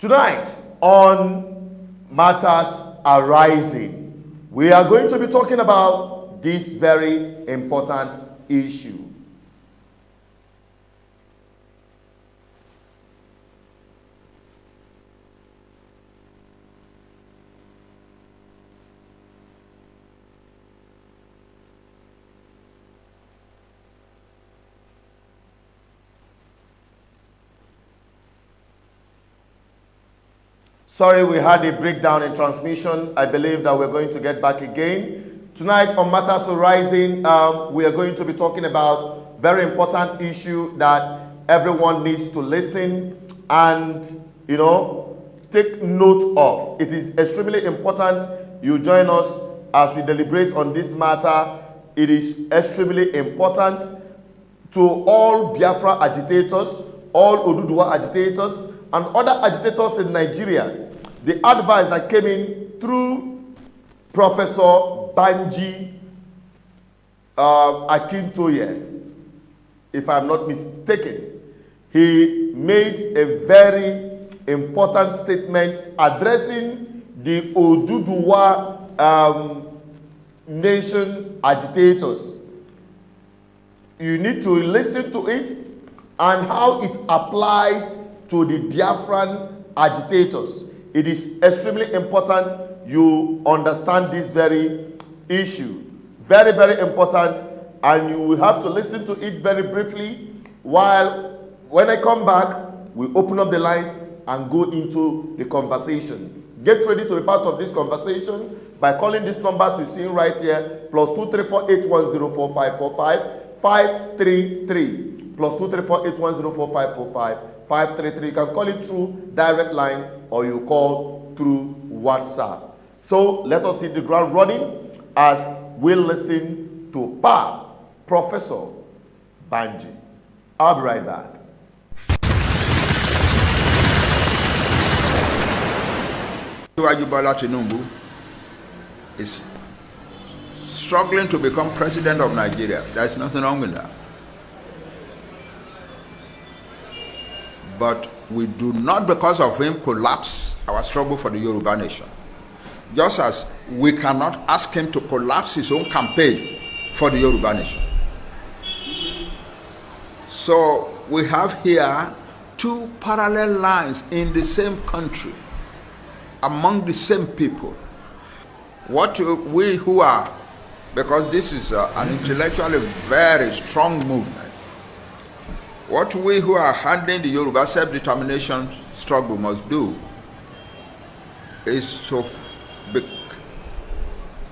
Tonight on Matters Arising, we are going to be talking about this very important issue. Sorry, we had a breakdown in transmission. I believe that we're going to get back again. Tonight on Matters Arising, we are going to be talking about very important issue that everyone needs to listen and, take note of. It is extremely important you join us as we deliberate on this matter. It is extremely important to all Biafra agitators, all Oduduwa agitators, and other agitators in Nigeria. The advice that came in through Professor Banji Akintoye, if I'm not mistaken, he made a very important statement addressing the Oduduwa nation agitators. You need to listen to it and how it applies to the Biafran agitators. It is extremely important you understand this very issue. Very, very important, and you will have to listen to it very briefly while, when I come back, we open up the lines and go into the conversation. Get ready to be part of this conversation by calling these numbers you're seeing right here, +23481045455 533, +23481045455 533. You can call it through direct line or you call through WhatsApp. So let us hit the ground running as we listen to Professor Banji. I'll be right back. Oduduwa Tinubu is struggling to become president of Nigeria. There's nothing wrong with that. But we do not, because of him, collapse our struggle for the Yoruba nation. Just as we cannot ask him to collapse his own campaign for the Yoruba nation. So we have here two parallel lines in the same country, among the same people. What we who are, because this is an intellectually very strong movement, what we who are handling the Yoruba self-determination struggle must do is to be,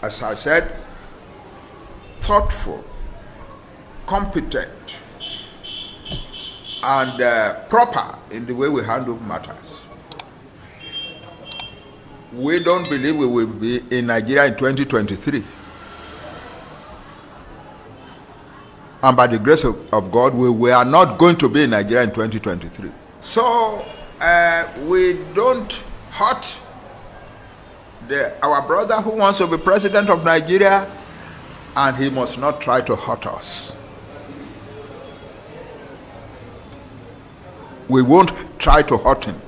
as I said, thoughtful, competent, and proper in the way we handle matters. We don't believe we will be in Nigeria in 2023. And by the grace of God, we are not going to be in Nigeria in 2023. So we don't hurt our brother who wants to be president of Nigeria, and he must not try to hurt us. We won't try to hurt him.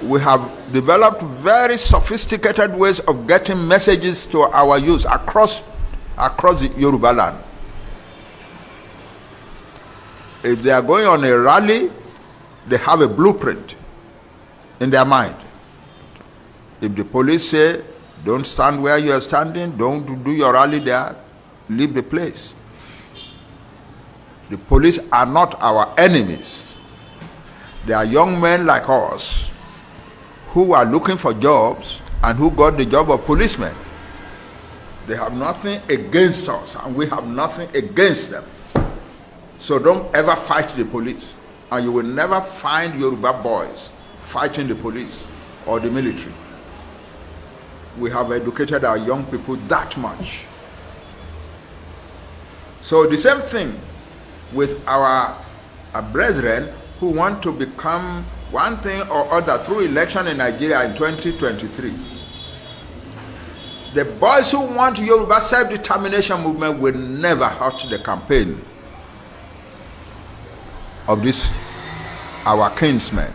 We have developed very sophisticated ways of getting messages to our youth across the Yoruba land. If they are going on a rally, they have a blueprint in their mind. If the police say, don't stand where you are standing, don't do your rally there, leave the place. The police are not our enemies. They are young men like us who are looking for jobs and who got the job of policemen. They have nothing against us and we have nothing against them. So don't ever fight the police, and you will never find Yoruba boys fighting the police or the military. We have educated our young people that much. So the same thing with our brethren who want to become one thing or other through election in Nigeria in 2023. The boys who want Yoruba self-determination movement will never hurt the campaign of this, our kinsmen.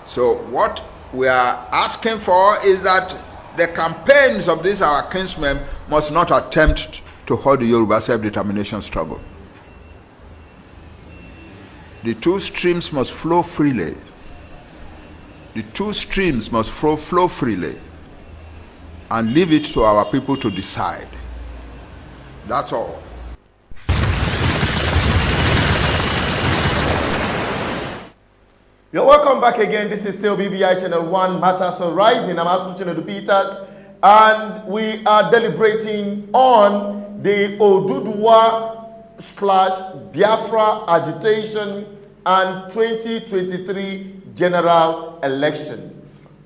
So what we are asking for is that the campaigns of these our kinsmen must not attempt to halt the Yoruba self-determination struggle. The two streams must flow freely. The two streams must flow freely, and leave it to our people to decide. That's all. You're welcome back again. This is still BVI Channel 1 Matters Are Rising. I'm Asu Channel Peters, and we are deliberating on the Oduduwa/Biafra agitation and 2023 general election.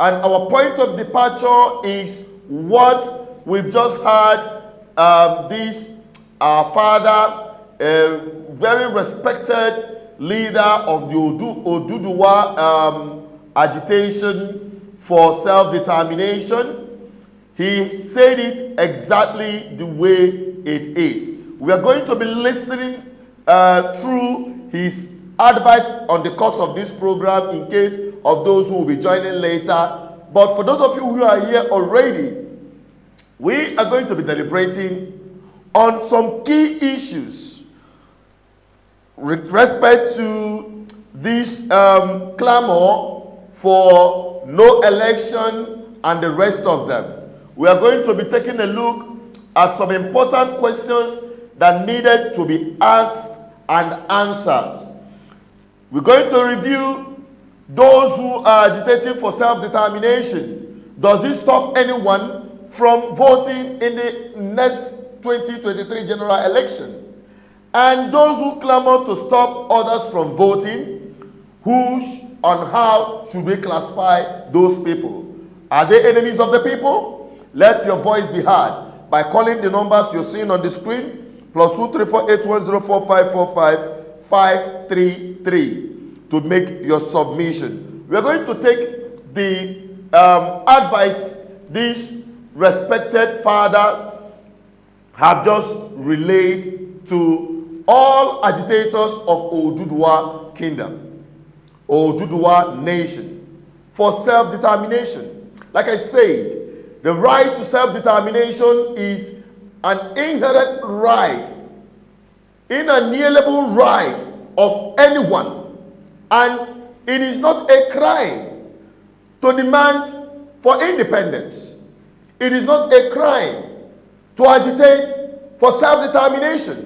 And our point of departure is what we've just heard. This our father, a very respected leader of the Oduduwa agitation for self-determination. He said it exactly the way it is. We are going to be listening through his advice on the course of this program in case of those who will be joining later. But for those of you who are here already, we are going to be deliberating on some key issues with respect to this clamor for no election and the rest of them. We are going to be taking a look at some important questions that needed to be asked and answered. We're going to review those who are agitating for self-determination. Does this stop anyone from voting in the next 2023 general election? And those who clamor to stop others from voting, on how should we classify those people? Are they enemies of the people? Let your voice be heard by calling the numbers you're seeing on the screen, +23481045533 to make your submission. We are going to take the advice this respected father have just relayed to all agitators of Oduduwa Kingdom, Oduduwa Nation, for self-determination. Like I said, the right to self-determination is an inherent right, inalienable right of anyone, and it is not a crime to demand for independence. It is not a crime to agitate for self-determination.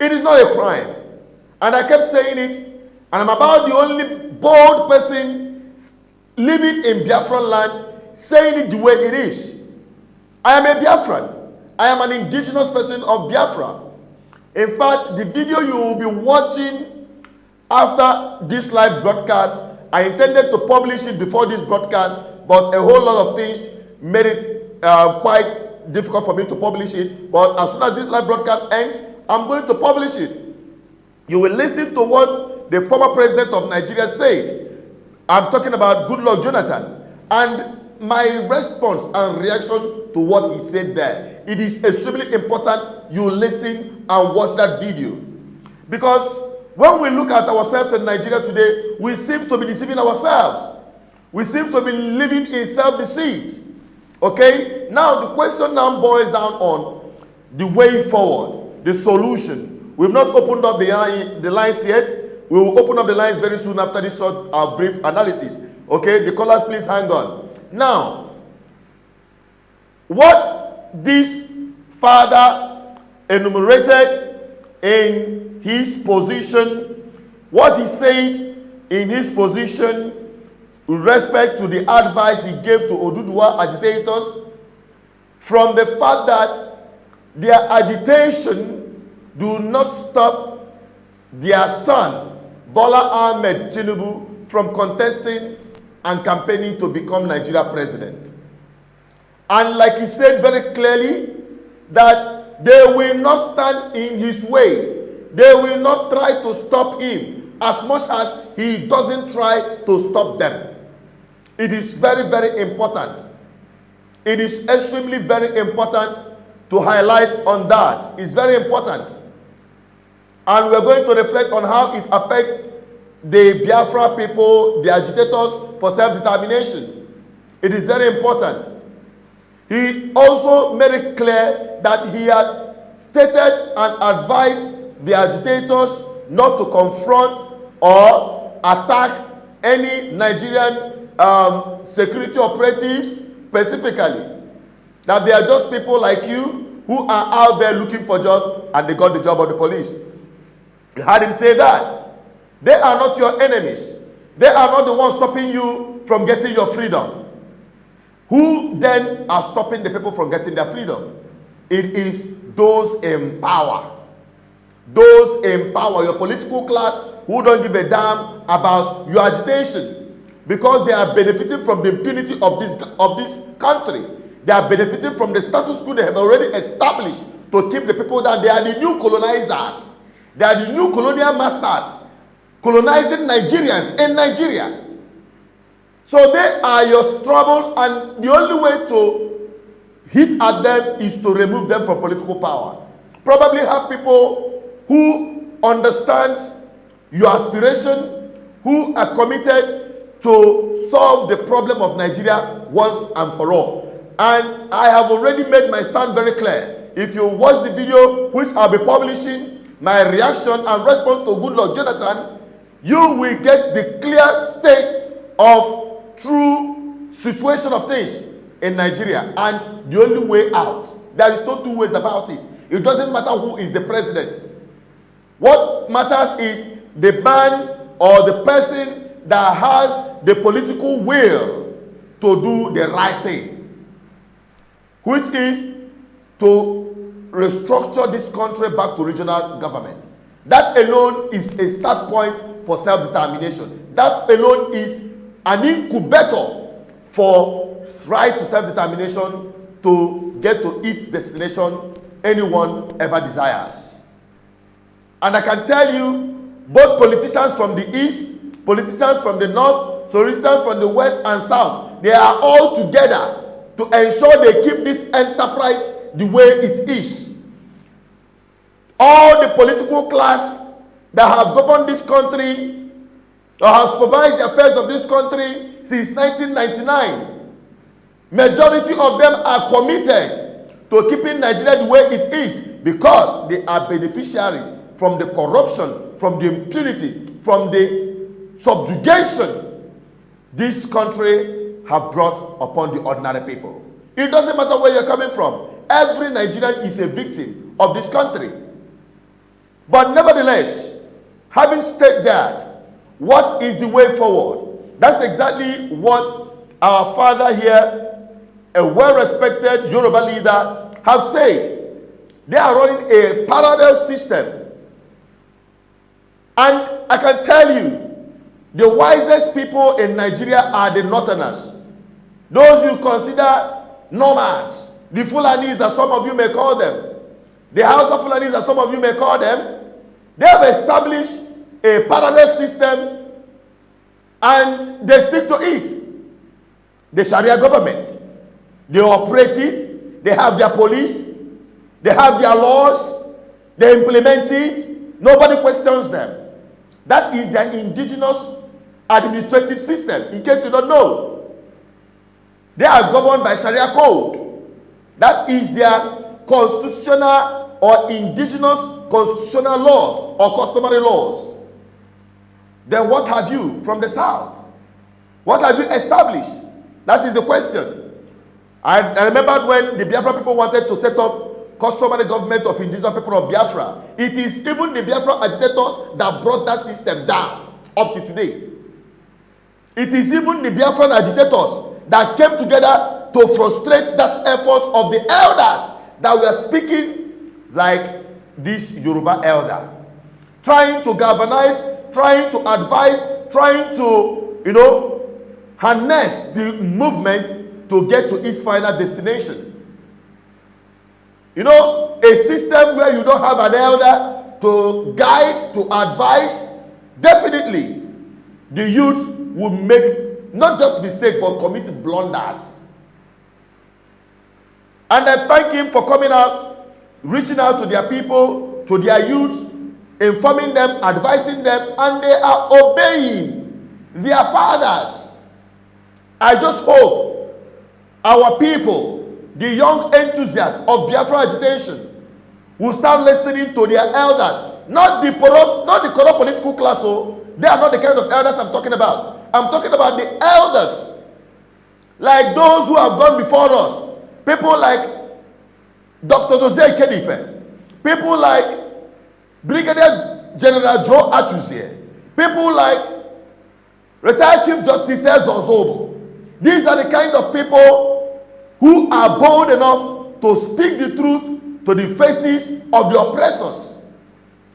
It is not a crime. And I kept saying it, and I'm about the only bold person living in Biafra land saying it the way it is. I am a Biafran. I am an indigenous person of Biafra. In fact, the video you will be watching after this live broadcast, I intended to publish it before this broadcast, but a whole lot of things made it quite difficult for me to publish it. But as soon as this live broadcast ends, I'm going to publish it. You will listen to what the former president of Nigeria said. I'm talking about Goodluck Jonathan. And my response and reaction to what he said there. It is extremely important you listen and watch that video. Because when we look at ourselves in Nigeria today, we seem to be deceiving ourselves. We seem to be living in self-deceit. Okay? Now, the question now boils down on the way forward. The solution. We've not opened up the lines yet. We will open up the lines very soon after this short brief analysis. Okay, the callers, please hang on. Now, what this father enumerated in his position, what he said in his position with respect to the advice he gave to Oduduwa agitators, from the fact that their agitation do not stop their son, Bola Ahmed Tinubu, from contesting and campaigning to become Nigeria president. And like he said very clearly, that they will not stand in his way. They will not try to stop him as much as he doesn't try to stop them. It is very, very important. It is extremely very important to highlight on that. It's very important. And we're going to reflect on how it affects the Biafra people, the agitators for self-determination. It is very important. He also made it clear that he had stated and advised the agitators not to confront or attack any Nigerian security operatives specifically. That they are just people like you who are out there looking for jobs and they got the job of the police. You heard him say that. They are not your enemies. They are not the ones stopping you from getting your freedom. Who then are stopping the people from getting their freedom? It is those in power. Those in power, your political class who don't give a damn about your agitation, because they are benefiting from the impunity of this country. They are benefiting from the status quo they have already established to keep the people down. They are the new colonizers. They are the new colonial masters colonizing Nigerians in Nigeria. So they are your trouble, and the only way to hit at them is to remove them from political power. Probably have people who understands your aspiration, who are committed to solve the problem of Nigeria once and for all. And I have already made my stand very clear. If you watch the video, which I'll be publishing, my reaction and response to Goodluck Jonathan, you will get the clear state of true situation of things in Nigeria and the only way out. There is no two ways about it. It doesn't matter who is the president. What matters is the man or the person that has the political will to do the right thing, which is to restructure this country back to regional government. That alone is a start point for self-determination. That alone is an incubator for right to self-determination to get to its destination anyone ever desires. And I can tell you, both politicians from the east, politicians from the north, politicians from the west and south, they are all together to ensure they keep this enterprise the way it is. All the political class that have governed this country or has supervised the affairs of this country since 1999, majority of them are committed to keeping Nigeria the way it is because they are beneficiaries from the corruption, from the impunity, from the subjugation this country have brought upon the ordinary people. It doesn't matter where you're coming from. Every Nigerian is a victim of this country. But nevertheless, having stated that, what is the way forward? That's exactly what our father here, a well-respected Yoruba leader, have said. They are running a parallel system. And I can tell you, the wisest people in Nigeria are the northerners. Those you consider nomads. The Fulanis, as some of you may call them. The Hausa Fulanis, as some of you may call them. They have established a parallel system and they stick to it. The Sharia government. They operate it. They have their police. They have their laws. They implement it. Nobody questions them. That is their indigenous administrative system, in case you don't know. They are governed by Sharia code. That is their constitutional or indigenous constitutional laws or customary laws. Then what have you from the south? What have you established? That is the question. I remember when the Biafra people wanted to set up customary government of indigenous people of Biafra. It is even the Biafra agitators that brought that system down up to today. It is even the Biafran agitators that came together to frustrate that effort of the elders that were speaking like this Yoruba elder. Trying to galvanize, trying to advise, trying to, harness the movement to get to its final destination. A system where you don't have an elder to guide, to advise, definitely the youth will make not just mistakes but commit blunders. And I thank him for coming out, reaching out to their people, to their youth, informing them, advising them, and they are obeying their fathers. I just hope our people, the young enthusiasts of Biafra agitation, will start listening to their elders, not the corrupt political class. Oh, they are not the kind of elders I'm talking about. I'm talking about the elders, like those who have gone before us. People like Dr. Jose Kedife, people like Brigadier General Joe Achuzie, people like retired Chief Justice Zozobo. These are the kind of people who are bold enough to speak the truth to the faces of the oppressors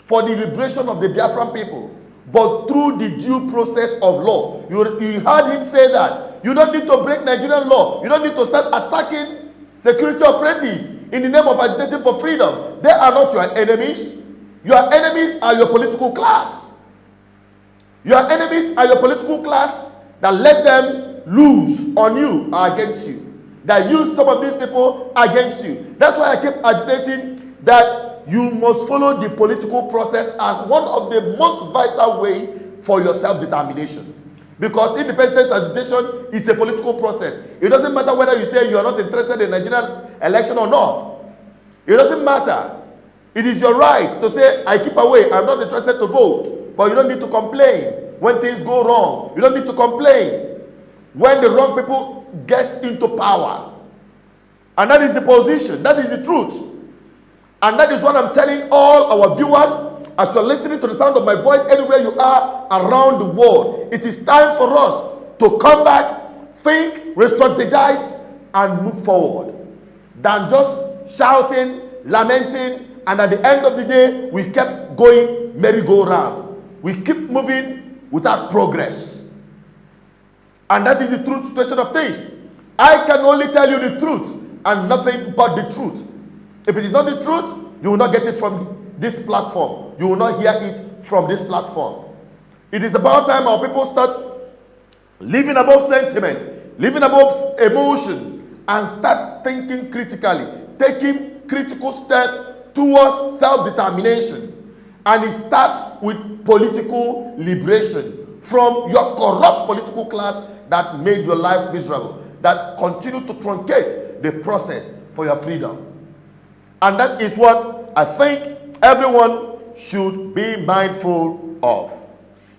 for the liberation of the Biafran people, but through the due process of law. You heard him say that you don't need to break Nigerian law. You don't need to start attacking security operatives in the name of agitating for freedom. They are not your enemies. Your enemies are your political class. Your enemies are your political class that let them lose on you or against you. That use some of these people against you. That's why I keep agitating that you must follow the political process as one of the most vital way for your self-determination. Because independence agitation is a political process. It doesn't matter whether you say you are not interested in Nigerian election or not. It doesn't matter. It is your right to say, I keep away, I'm not interested to vote. But you don't need to complain when things go wrong. You don't need to complain when the wrong people get into power. And that is the position. That is the truth. And that is what I'm telling all our viewers as you're listening to the sound of my voice anywhere you are around the world. It is time for us to come back, think, re-strategize, and move forward. Than just shouting, lamenting, and at the end of the day, we kept going merry-go-round. We keep moving without progress. And that is the true situation of things. I can only tell you the truth and nothing but the truth. If it is not the truth, you will not get it from this platform. You will not hear it from this platform. It is about time our people start living above sentiment, living above emotion, and start thinking critically, taking critical steps towards self-determination. And it starts with political liberation from your corrupt political class that made your life miserable, that continue to truncate the process for your freedom. And that is what I think everyone should be mindful of.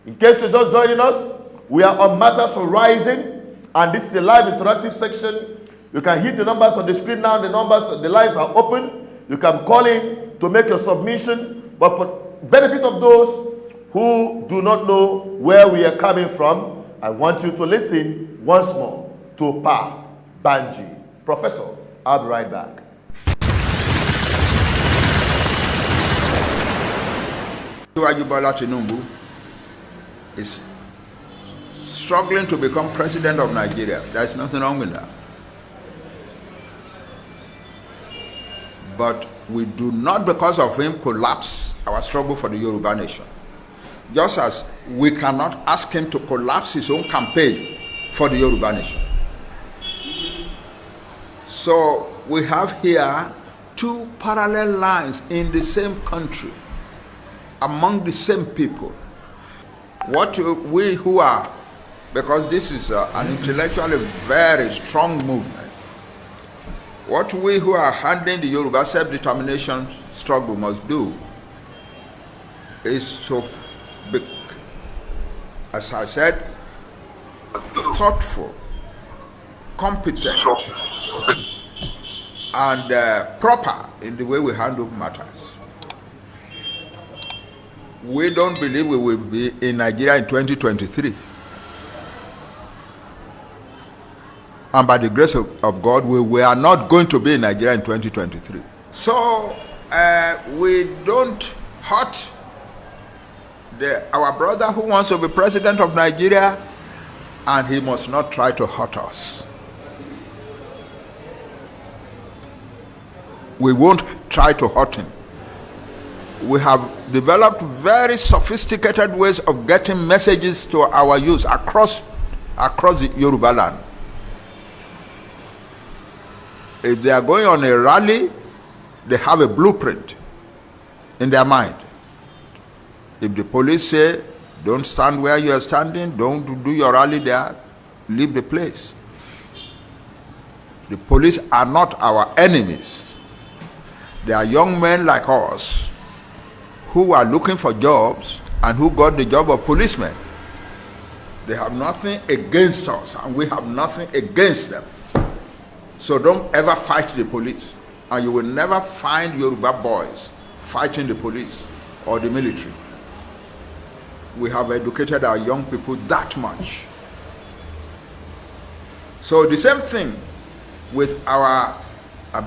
In case you're just joining us, we are on Matters Horizon, and this is a live interactive section. You can hit the numbers on the screen now. The lines are open. You can call in to make your submission. But for benefit of those who do not know where we are coming from, I want you to listen once more to Pa Banji. Professor, I'll be right back. Ajibola Tinubu is struggling to become president of Nigeria. There's nothing wrong with that. But we do not, because of him, collapse our struggle for the Yoruba nation. Just as we cannot ask him to collapse his own campaign for the Yoruba nation. So we have here two parallel lines in the same country, among the same people. What we who are, because this is an intellectually very strong movement, what we who are handling the Yoruba self-determination struggle must do is to be, as I said, thoughtful, competent, and proper in the way we handle matters. We don't believe we will be in Nigeria in 2023. And by the grace of God, we are not going to be in Nigeria in 2023. So we don't hurt our brother who wants to be president of Nigeria, and he must not try to hurt us. We won't try to hurt him. We have developed very sophisticated ways of getting messages to our youth across the Yoruba land. If they are going on a rally, they have a blueprint in their mind. If the police say, don't stand where you are standing, don't do your rally there, leave the place. The police are not our enemies. They are young men like us who are looking for jobs and who got the job of policemen. They have nothing against us and we have nothing against them. So don't ever fight the police. And you will never find Yoruba boys fighting the police or the military. We have educated our young people that much. So the same thing with our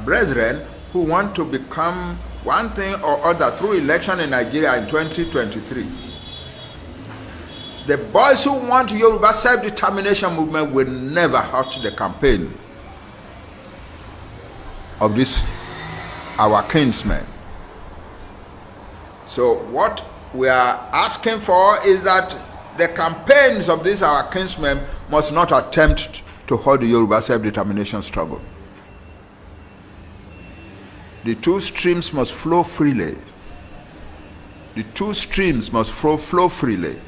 brethren who want to become one thing or other through election in Nigeria in 2023. The boys who want Yoruba self-determination movement will never hurt the campaign of this, our kinsmen. So what we are asking for is that the campaigns of these our kinsmen must not attempt to hold the Yoruba self-determination struggle. The two streams must flow freely. The two streams must flow freely,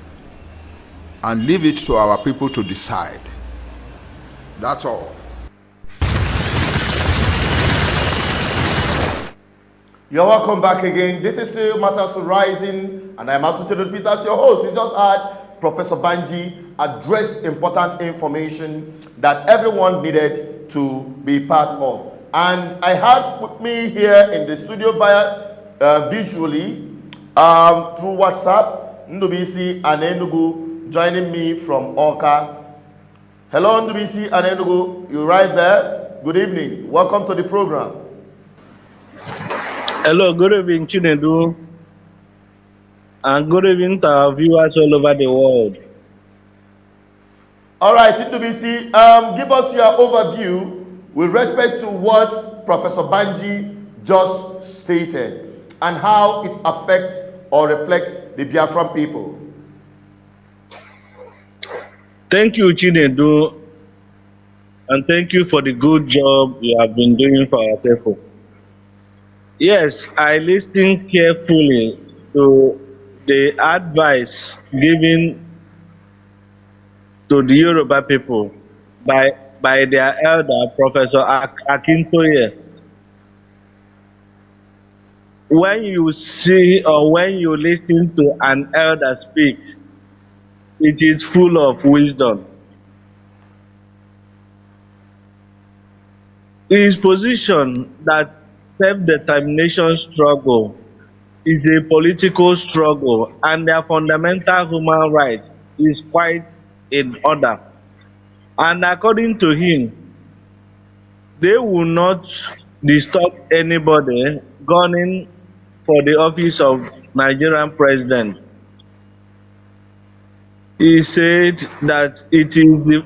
and leave it to our people to decide. That's all. You're welcome back again. This is still Matters Rising, and I'm Asuntado Peters, your host. We just had Professor Banji address important information that everyone needed to be part of. And I had with me here in the studio via visually through WhatsApp, Ndubisi and Enugu joining me from Oka. Hello, Ndubisi and Enugu, you're right there. Good evening. Welcome to the program. Hello, good evening, Chinedu, and good evening to our viewers all over the world. All right, Ndubisi, give us your overview with respect to what Professor Banji just stated and how it affects or reflects the Biafran people. Thank you, Chinedu, and thank you for the good job you have been doing for our people. Yes, I listened carefully to the advice given to the Yoruba people by their elder, Professor Akintoye. When you see or when you listen to an elder speak, it is full of wisdom. His position that self-determination struggle is a political struggle and their fundamental human right is quite in order. And according to him, they will not disturb anybody gunning for the office of Nigerian president. He said that it is the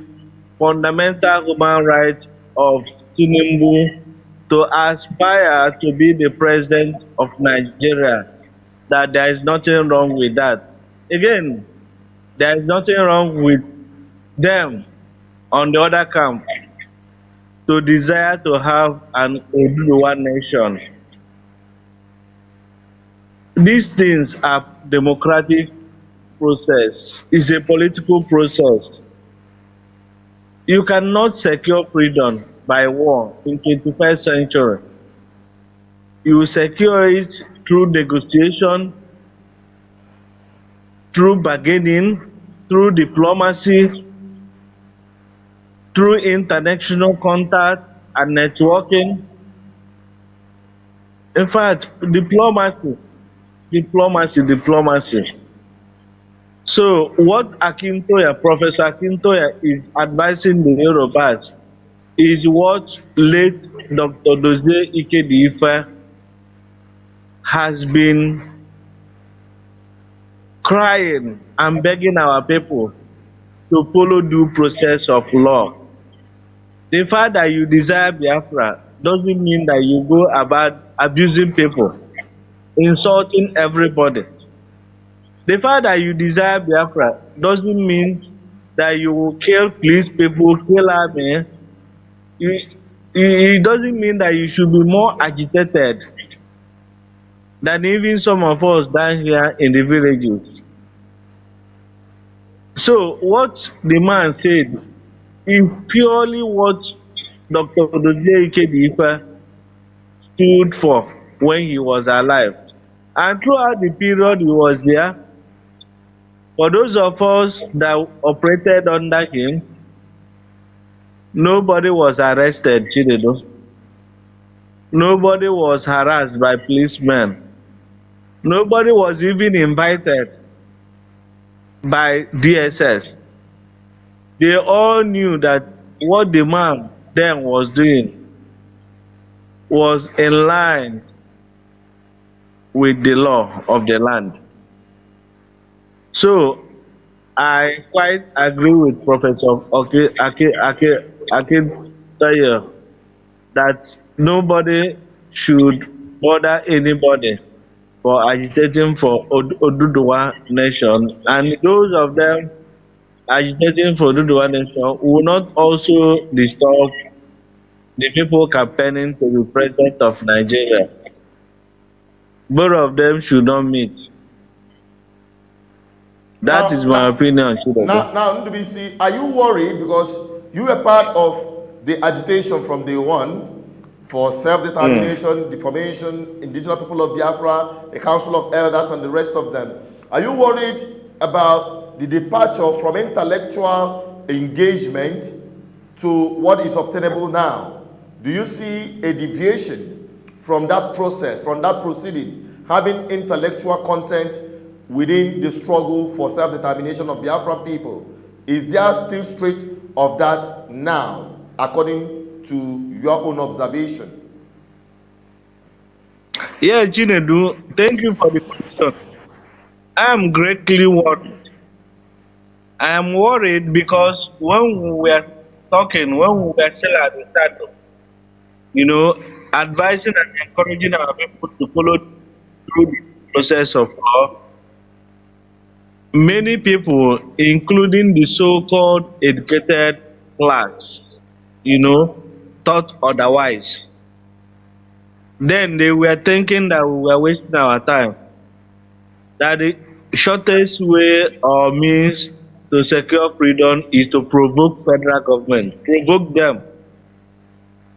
fundamental human right of Tinubu to aspire to be the president of Nigeria, that there is nothing wrong with that. Again, there is nothing wrong with them on the other camp to desire to have an Oduduwa nation. These things are democratic process. It's a political process. You cannot secure freedom by war in 21st century. You secure it through negotiation, through bargaining, through diplomacy, through international contact and networking. In fact, diplomacy. So what Professor Akintoye is advising the Yorubas is what late Dr. Dozie Ikediife has been crying and begging our people to follow due process of law. The fact that you desire Biafra doesn't mean that you go about abusing people, insulting everybody. The fact that you desire Biafra doesn't mean that you will kill police people, kill army. It doesn't mean that you should be more agitated. than even some of us down here in the villages. So what the man said is purely what Dr. Dozie Ikedife stood for when he was alive. And throughout the period he was there, for those of us that operated under him, nobody was arrested, Chinedu. Nobody was harassed by policemen. Nobody was even invited by DSS. They all knew that what the man then was doing was in line with the law of the land. So I quite agree with Professor Akintayo that nobody should bother anybody for agitating for Oduduwa nation, and those of them agitating for Oduduwa nation will not also disturb the people campaigning to be president of Nigeria. Both of them should not meet. That is Now, my now, opinion, Chidodo. now, NDBC, are you worried because you were part of the agitation from day one for self-determination, the formation, indigenous people of Biafra, the Council of Elders, and the rest of them? Are you worried about the departure from intellectual engagement to what is obtainable now? Do you see a deviation from that process, from that proceeding, having intellectual content within the struggle for self-determination of Biafran people? Is there still trace of that now, according to your own observation? Yeah, Chinedu, thank you for the question. I am greatly worried. I am worried because when we were talking, when we were still at the start, you know, advising and encouraging our people to follow through the process of law, many people, including the so-called educated class, thought otherwise. Then they were thinking that we were wasting our time, that the shortest way or means to secure freedom is to provoke federal government, provoke them.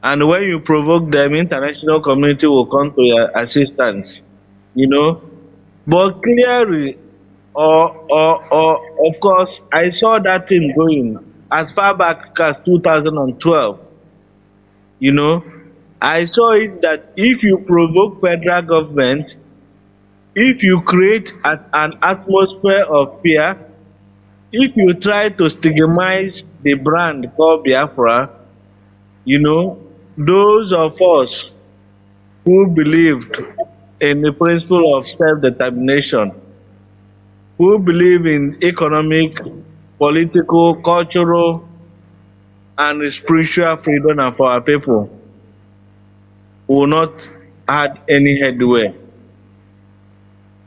And when you provoke them, international community will come to your assistance, you know. But clearly, or of course, I saw that thing going as far back as 2012, you know. I saw it that if you provoke federal government, if you create an atmosphere of fear, if you try to stigmatize the brand called Biafra, those of us who believed in the principle of self-determination, who believe in economic, political, cultural, and spiritual freedom and for our people, will not had any headway.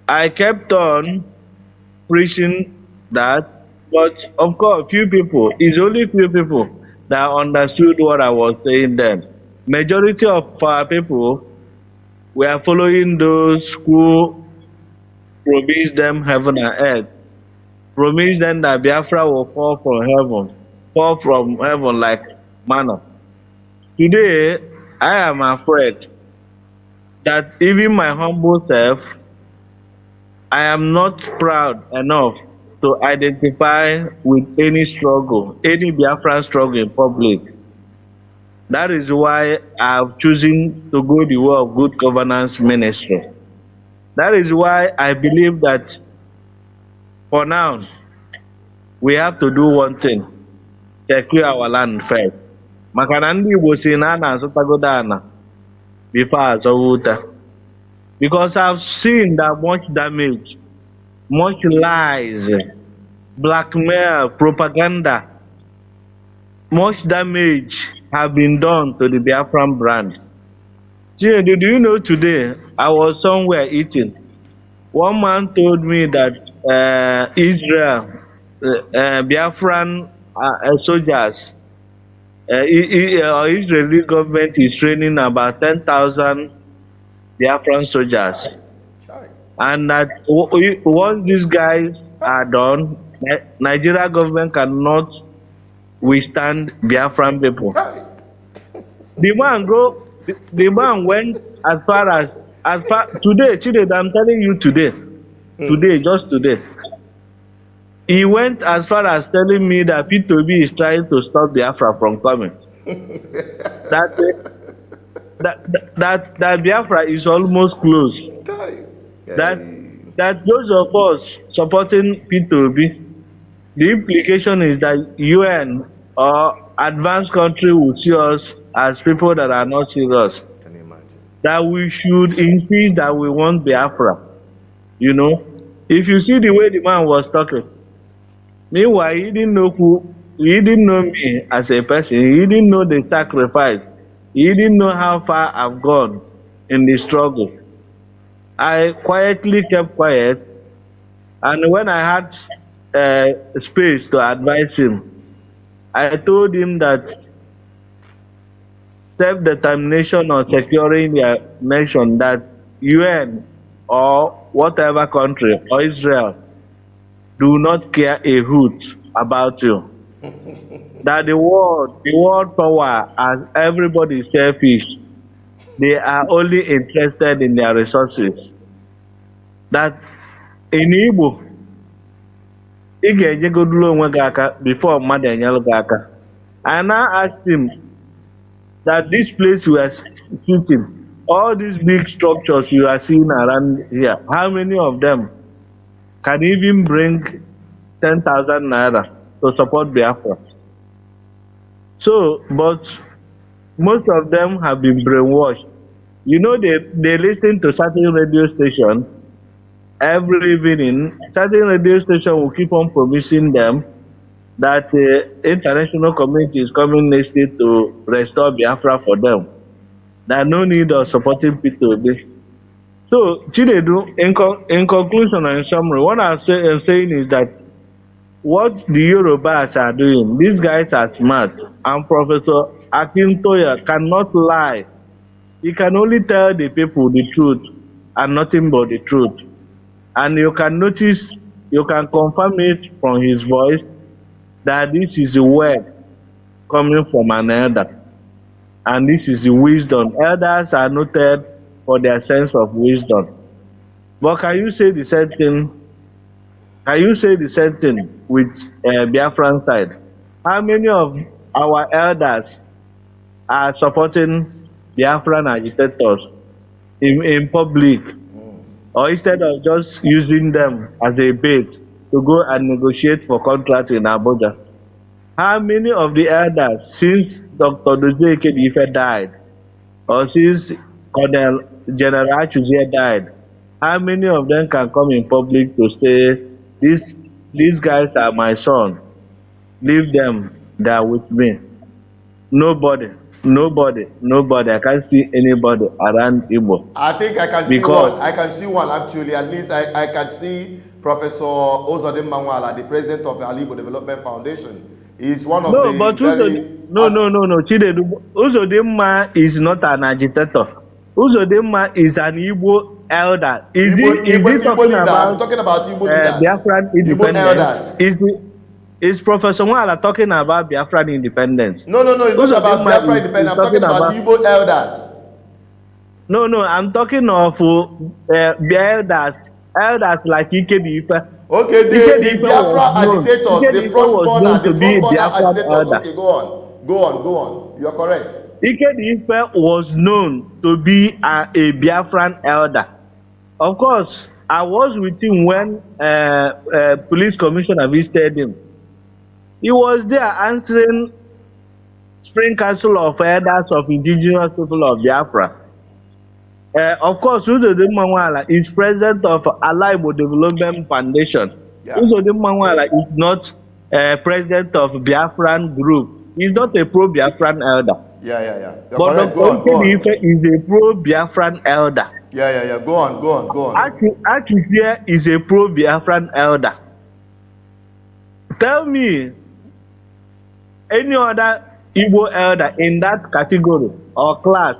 I kept on preaching that, but of course, few people, it's only few people that understood what I was saying then. Majority of our people were following those who promised them heaven and earth, promised them that Biafra will fall from heaven like manna. Today, I am afraid that even my humble self, I am not proud enough to identify with any struggle, any Biafran struggle in public. That is why I have chosen to go the way of good governance ministry. That is why I believe that for now, we have to do one thing, secure our land first. Maka na ndị Igbo si na a na-azụtagodo ana before azọwa ụta. Because I've seen that much damage, much lies, blackmail, propaganda, much damage have been done to the Biafran brand. Chinedu, do you know today I was somewhere eating. One man told me that Israel, Biafran soldiers, Israeli government is training about 10,000 Biafran soldiers and that once these guys are done, Nigeria government cannot withstand Biafran people. Hey. The man the man went as far today, Chide, I'm telling you today, just today. He went as far as telling me that P2B is trying to stop Biafra from coming. That that Biafra is almost close. Hey. That Hey. that those of us supporting P2B, the implication is that UN or advanced country will see us as people that are not serious. Can you imagine? That we should insist that we want Biafra. You know, if you see the way the man was talking, meanwhile he didn't know me as a person. He didn't know the sacrifice. He didn't know how far I've gone in the struggle. I quietly kept quiet, and when I had space to advise him, I told him that self-determination or securing their nation, that UN or whatever country or Israel do not care a hoot about you. That the world power, as everybody is selfish, they are only interested in their resources. That in Igbo, ị ga-enyegodulu onwe gị aka before mmadụ enyelu gị aka. I now asked him that this place we are sitting, all these big structures you are seeing around here, how many of them can even bring 10,000 naira to support Biafra? So, but most of them have been brainwashed. You know, they listen to certain radio station every evening. Certain radio station will keep on promising them that international community is coming next year to restore Biafra for them. There are no need of supporting P2B. So, Chinedu, in conclusion and in summary, what I'm saying is that what the Yorubas are doing, these guys are smart, and Professor Akintoye cannot lie. He can only tell the people the truth and nothing but the truth. And you can notice, you can confirm it from his voice that this is a word coming from an elder. And this is the wisdom. Elders are noted for their sense of wisdom. But can you say the same thing? Can you say the same thing with Biafran side? How many of our elders are supporting Biafran agitators in public, or instead of just using them as a bait to go and negotiate for contracts in Abuja? How many of the elders, since Dr. Dozie Ikedife died, or since Colonel General Achuzie died, how many of them can come in public to say, these guys are my son, leave them, they are with me? Nobody. I can't see anybody around Igbo. I think I can see Because one. I can see one actually. At least I can see Professor Ozodin Mangwala, the president of the Alibo Development Foundation. He's one of no, the but no. Chinedu, Uzodimma is not an agitator. Uzodimma is an Igbo elder. Is he talking leader. about I'm talking about Igbo leaders. Biafran Igbo independence? elders. Is Professor Nwala talking about Biafran independence? No. It's not about Biafra independence. I'm talking about Igbo elders. No. I'm talking of the elders like Ikedife. Okay, the Biafra agitators, the front burner agitators. Elder. Okay, go on. You are correct. Ikedife was known to be a Biafran elder. Of course, I was with him when police commissioner visited him. He was there answering Spring Council of Elders of Indigenous People of Biafra. Of course, Uzodimma Nwala is president of Alaibo Development Foundation. Yeah. Uzodimma Nwala is not president of Biafran group. He's not a pro-Biafran elder. Yeah. You're But correct. Dr. Ikedife is a pro-Biafran elder. Yeah. Go on. Achuzie is a pro-Biafran elder. Tell me any other Igbo elder in that category or class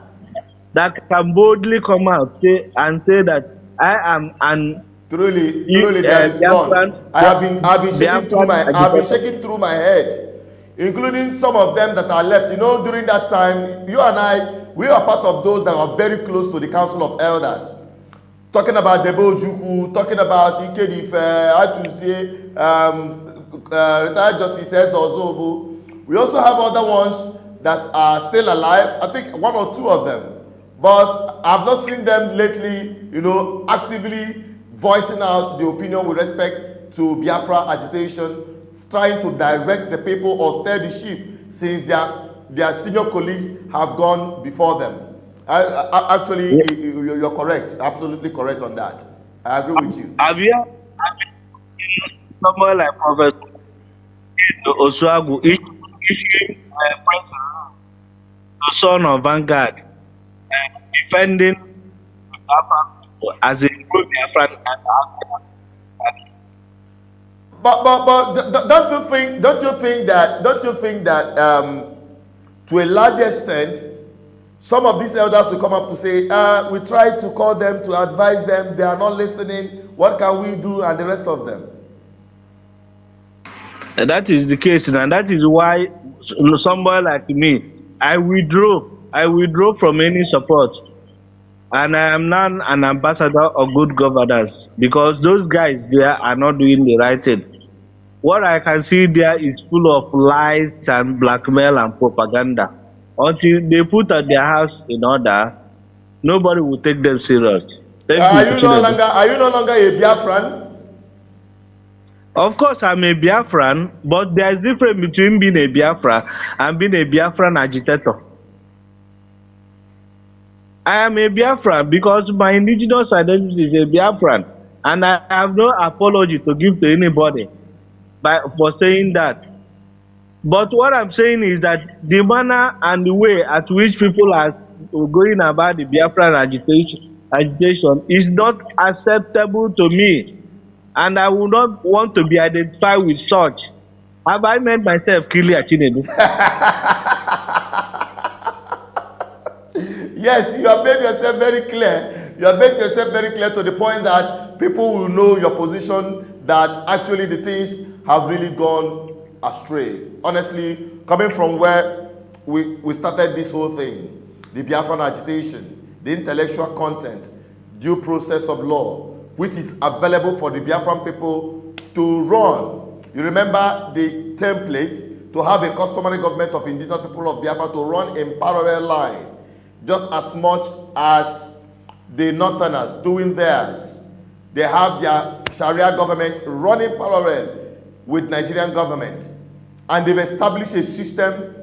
that can boldly come out and say that I am an Truly, there is Biafran, none. I've been shaking through Biafran my, I've been agitator. shaking through my head, including some of them that are left. You know, during that time, you and I, we are part of those that are very close to the Council of Elders. Talking about Debo Juku, talking about Ikedife, Atuzie, retired Justice Ozobo. We also have other ones that are still alive. I think one or two of them. But I've not seen them lately, you know, actively voicing out the opinion with respect to Biafra agitation, trying to direct the people or steer the ship since their senior colleagues have gone before them. Actually, Yeah. you're correct, absolutely correct on that. I agree with you. Have you someone like Prophet Osuagu issuing the son of Vanguard defending Biafran people as a pro-Biafran But don't you think that to a large extent some of these elders will come up to say, we tried to call them to advise them, they are not listening, what can we do, and the rest of them? and that is the case, and that is why somebody like me, I withdraw from any support, and I am now an ambassador of good governance because those guys there are not doing the right thing. What I can see there is full of lies and blackmail and propaganda. Until they put their house in order, nobody will take them serious. Thank you, Chinedu. Are you no longer a Biafran? Of course, I'm a Biafran, but there's difference between being a Biafra and being a Biafran agitator. I am a Biafran because my indigenous identity is a Biafran, and I have no apology to give to anybody for saying that. But what I'm saying is that the manner and the way at which people are going about the Biafran agitation is not acceptable to me, and I would not want to be identified with such. Have I made myself clear, Chinedu? Yes, you have made yourself very clear. You have made yourself very clear to the point that people will know your position, that actually the things have really gone astray. Honestly, coming from where we started this whole thing, the Biafran agitation, the intellectual content, due process of law, which is available for the Biafran people to run. You remember the template to have a customary government of indigenous people of Biafra to run in parallel line, just as much as the Northerners doing theirs. They have their Sharia government running parallel with Nigerian government, and they've established a system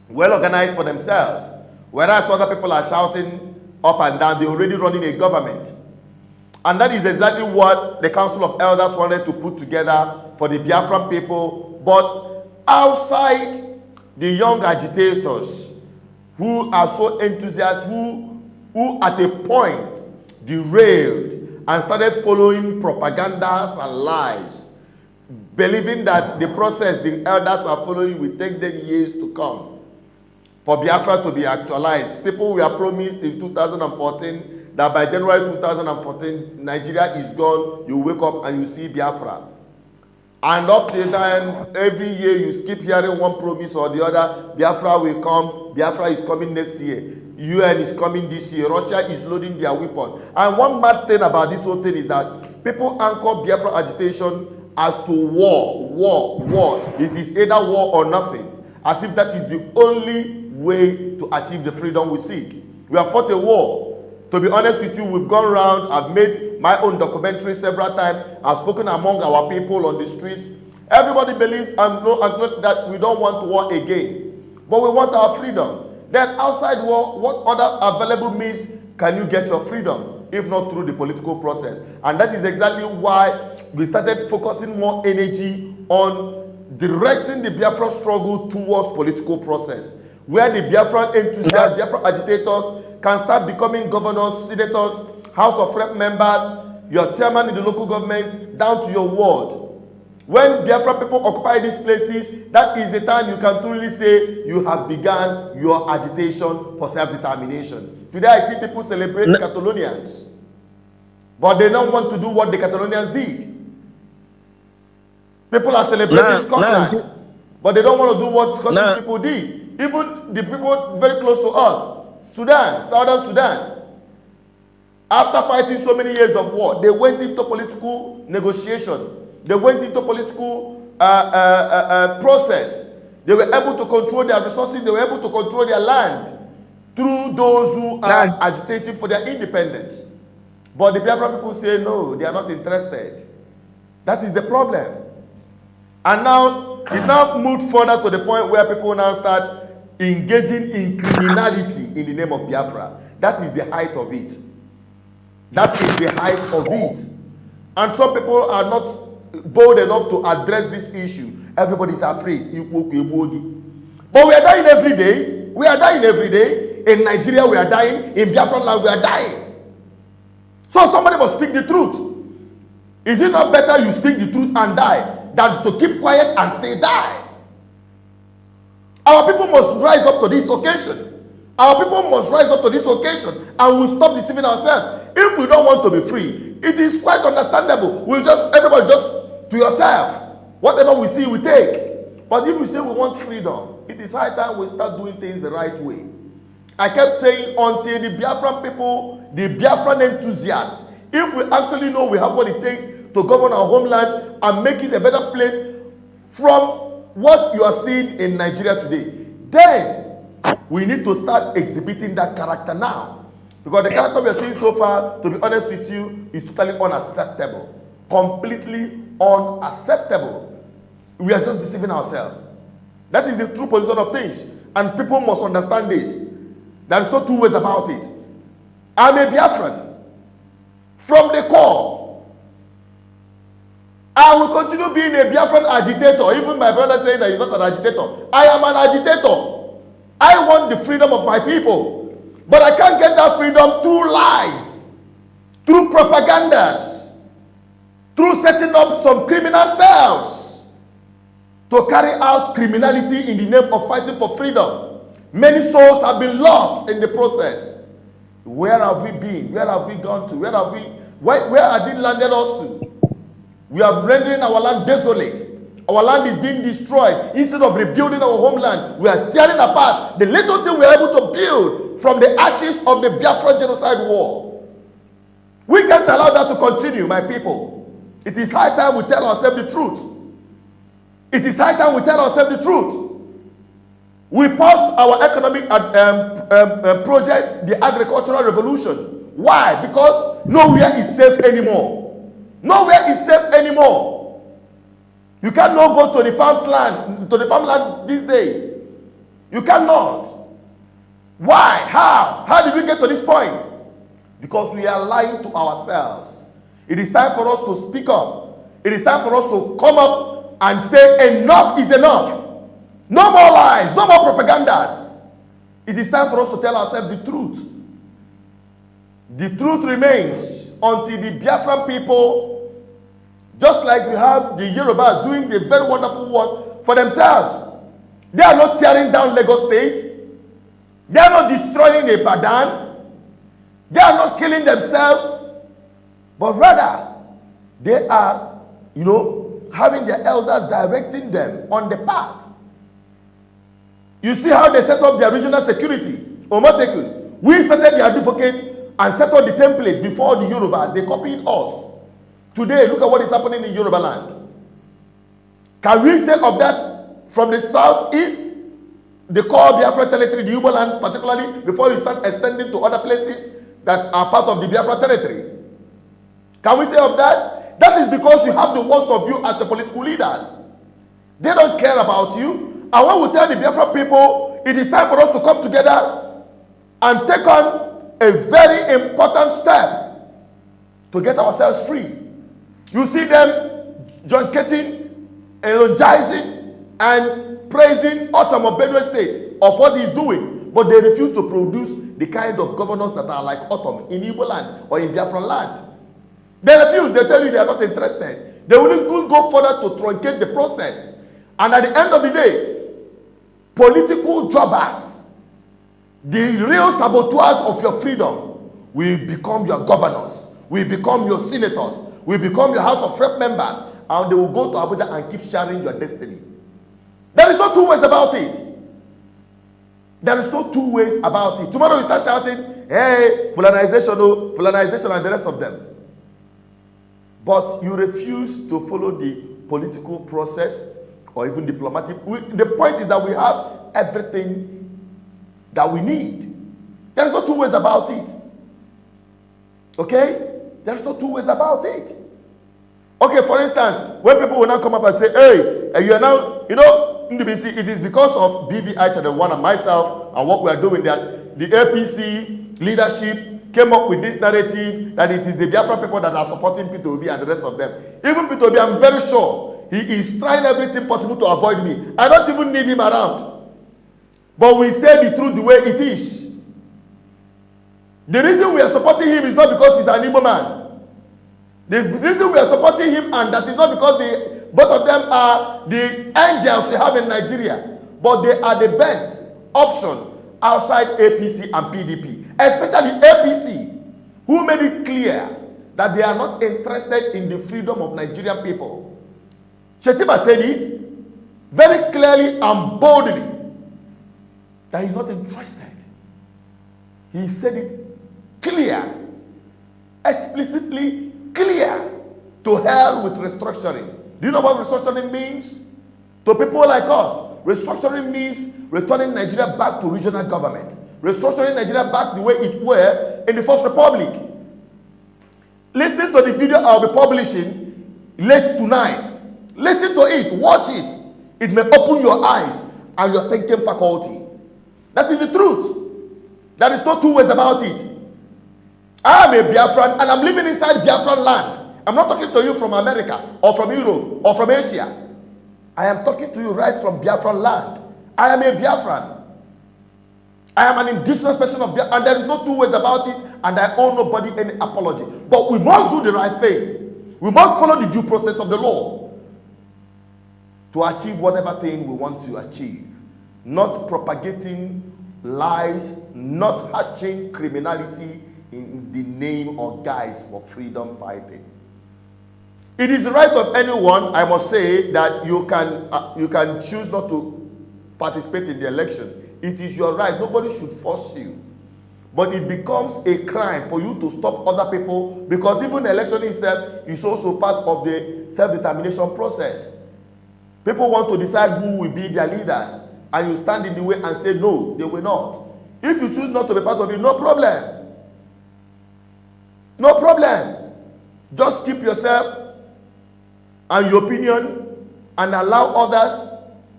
well organized for themselves. Whereas other people are shouting up and down, they're already running a government. And that is exactly what the Council of Elders wanted to put together for the Biafran people. But outside the young agitators who are so enthusiastic, who at a point derailed and started following propagandas and lies, believing that the process the elders are following will take them years to come for Biafra to be actualized. People were promised in 2014 that by January 2014, Nigeria is gone, you wake up and you see Biafra. And up till then, every year you keep hearing one promise or the other. Biafra will come. Biafra is coming next year. UN is coming this year. Russia is loading their weapon. And one mad thing about this whole thing is that people anchor Biafra agitation as to war. It is either war or nothing. As if that is the only way to achieve the freedom we seek. We have fought a war. To be honest with you, we've gone around, I've made my own documentary several times, I've spoken among our people on the streets. Everybody believes that we don't want war again, but we want our freedom. Then outside war, what other available means can you get your freedom, if not through the political process? And that is exactly why we started focusing more energy on directing the Biafra struggle towards political process, where the Biafran enthusiasts, Biafra agitators can start becoming governors, senators, House of Rep members, your chairman in the local government, down to your ward. When Biafra people occupy these places, that is the time you can truly say you have begun your agitation for self-determination. Today I see people celebrate Catalonians. But they don't want to do what the Catalonians did. People are celebrating Scotland, but they don't want to do what Scottish people did. Even the people very close to us, Sudan, Southern Sudan, after fighting so many years of war, they went into political negotiation. They went into political process. They were able to control their resources. They were able to control their land through those who are agitating for their independence. But the Biafra people say no, they are not interested. That is the problem. And now, it now moved further to the point where people now start engaging in criminality in the name of Biafra. That is the height of it. That is the height of it. And some people are not bold enough to address this issue. Everybody is afraid. But we are dying every day. We are dying every day. In Nigeria, we are dying. In Biafra land, we are dying. So somebody must speak the truth. Is it not better you speak the truth and die than to keep quiet and stay die? Our people must rise up to this occasion. Our people must rise up to this occasion and we'll stop deceiving ourselves. If we don't want to be free, it is quite understandable. Everybody just to yourself. Whatever we see, we take. But if we say we want freedom, it is high time we start doing things the right way. I kept saying until the Biafran people, the Biafran enthusiasts, if we actually know we have what it takes to govern our homeland and make it a better place from what you are seeing in Nigeria today, then we need to start exhibiting that character now. Because the character we are seeing so far, to be honest with you, is totally unacceptable. Completely unacceptable. We are just deceiving ourselves. That is the true position of things. And people must understand this. There is no two ways about it. I'm a Biafran. From the core. I will continue being a Biafran agitator. Even my brother saying that he's not an agitator. I am an agitator. I want the freedom of my people. But I can't get that freedom through lies. Through propagandas. Through setting up some criminal cells. To carry out criminality in the name of fighting for freedom. Many souls have been lost in the process. Where have we been? Where have we gone to? Where have they landed us to? We are rendering our land desolate. Our land is being destroyed. Instead of rebuilding our homeland, we are tearing apart the little thing we are able to build from the ashes of the Biafra genocide war. We can't allow that to continue, my people. It is high time we tell ourselves the truth. It is high time we tell ourselves the truth. We paused our economic project, the agricultural revolution. Why? Because nowhere is safe anymore. Nowhere is safe anymore. You cannot go to the farmland these days. You cannot. Why? How? How did we get to this point? Because we are lying to ourselves. It is time for us to speak up. It is time for us to come up and say enough is enough. No more lies, no more propagandas. It is time for us to tell ourselves the truth. The truth remains until the Biafran people, just like we have the Yorubas doing the very wonderful work for themselves. They are not tearing down Lagos State. They are not destroying Ibadan. They are not killing themselves. But rather, they are, having their elders directing them on the path. You see how they set up their regional security. Omotekun. We started the advocate and set up the template before the Yorubas. They copied us. Today, look at what is happening in Yoruba land. Can we say of that from the southeast, the core Biafra territory, the Yoruba land particularly, before you start extending to other places that are part of the Biafra territory? Can we say of that? That is because you have the worst of you as the political leaders. They don't care about you. And when we tell the Biafra people, it is time for us to come together and take on a very important step to get ourselves free. You see them junketing, eulogizing, and praising Otom of Benue State of what he's doing, but they refuse to produce the kind of governors that are like Otom in Igbo land or in Biafra land. They refuse. They tell you they are not interested. They will even go further to truncate the process. And at the end of the day, political jobbers, the real saboteurs of your freedom, will become your governors, will become your senators, will become your House of Rep members, and they will go to Abuja and keep sharing your destiny. There is no two ways about it. There is no two ways about it. Tomorrow you start shouting, hey, fulanization, oh, fulanization, and the rest of them. But you refuse to follow the political process or even diplomatic. The point is that we have everything that we need. There is no two ways about it. Okay? There is no two ways about it. Okay, for instance, when people will now come up and say, hey, you are now, you know, NDBC, it is because of BVI Channel 1 and myself and what we are doing that the APC leadership came up with this narrative that it is the Biafra people that are supporting P2B and the rest of them. Even P2B, I'm very sure he is trying everything possible to avoid me. I don't even need him around. But we say the truth the way it is. The reason we are supporting him is not because he's an Igbo man. The reason we are supporting him, and that is not because both of them are the angels we have in Nigeria, but they are the best option outside APC and PDP, especially APC, who made it clear that they are not interested in the freedom of Nigerian people. Shetima said it very clearly and boldly that he's not interested. He said it clear, explicitly clear. To hell with restructuring. Do you know what restructuring means? To people like us, restructuring means returning Nigeria back to regional government. Restructuring Nigeria back the way it were in the First Republic. Listen to the video I'll be publishing late tonight. Listen to it, watch it. It may open your eyes and your thinking faculty. That is the truth. There is no two ways about it. I am a Biafran and I'm living inside Biafran land. I'm not talking to you from America or from Europe or from Asia. I am talking to you right from Biafran land. I am a Biafran. I am an indigenous person of Biafra, and there is no two ways about it, and I owe nobody any apology. But we must do the right thing. We must follow the due process of the law to achieve whatever thing we want to achieve. Not propagating lies, not hatching criminality in the name or guise for freedom fighting. It is the right of anyone, I must say, that you can choose not to participate in the election. It is your right. Nobody should force you. But it becomes a crime for you to stop other people, because even the election itself is also part of the self-determination process. People want to decide who will be their leaders, and you stand in the way and say, no, they will not. If you choose not to be part of it, no problem. No problem. Just keep yourself and your opinion and allow others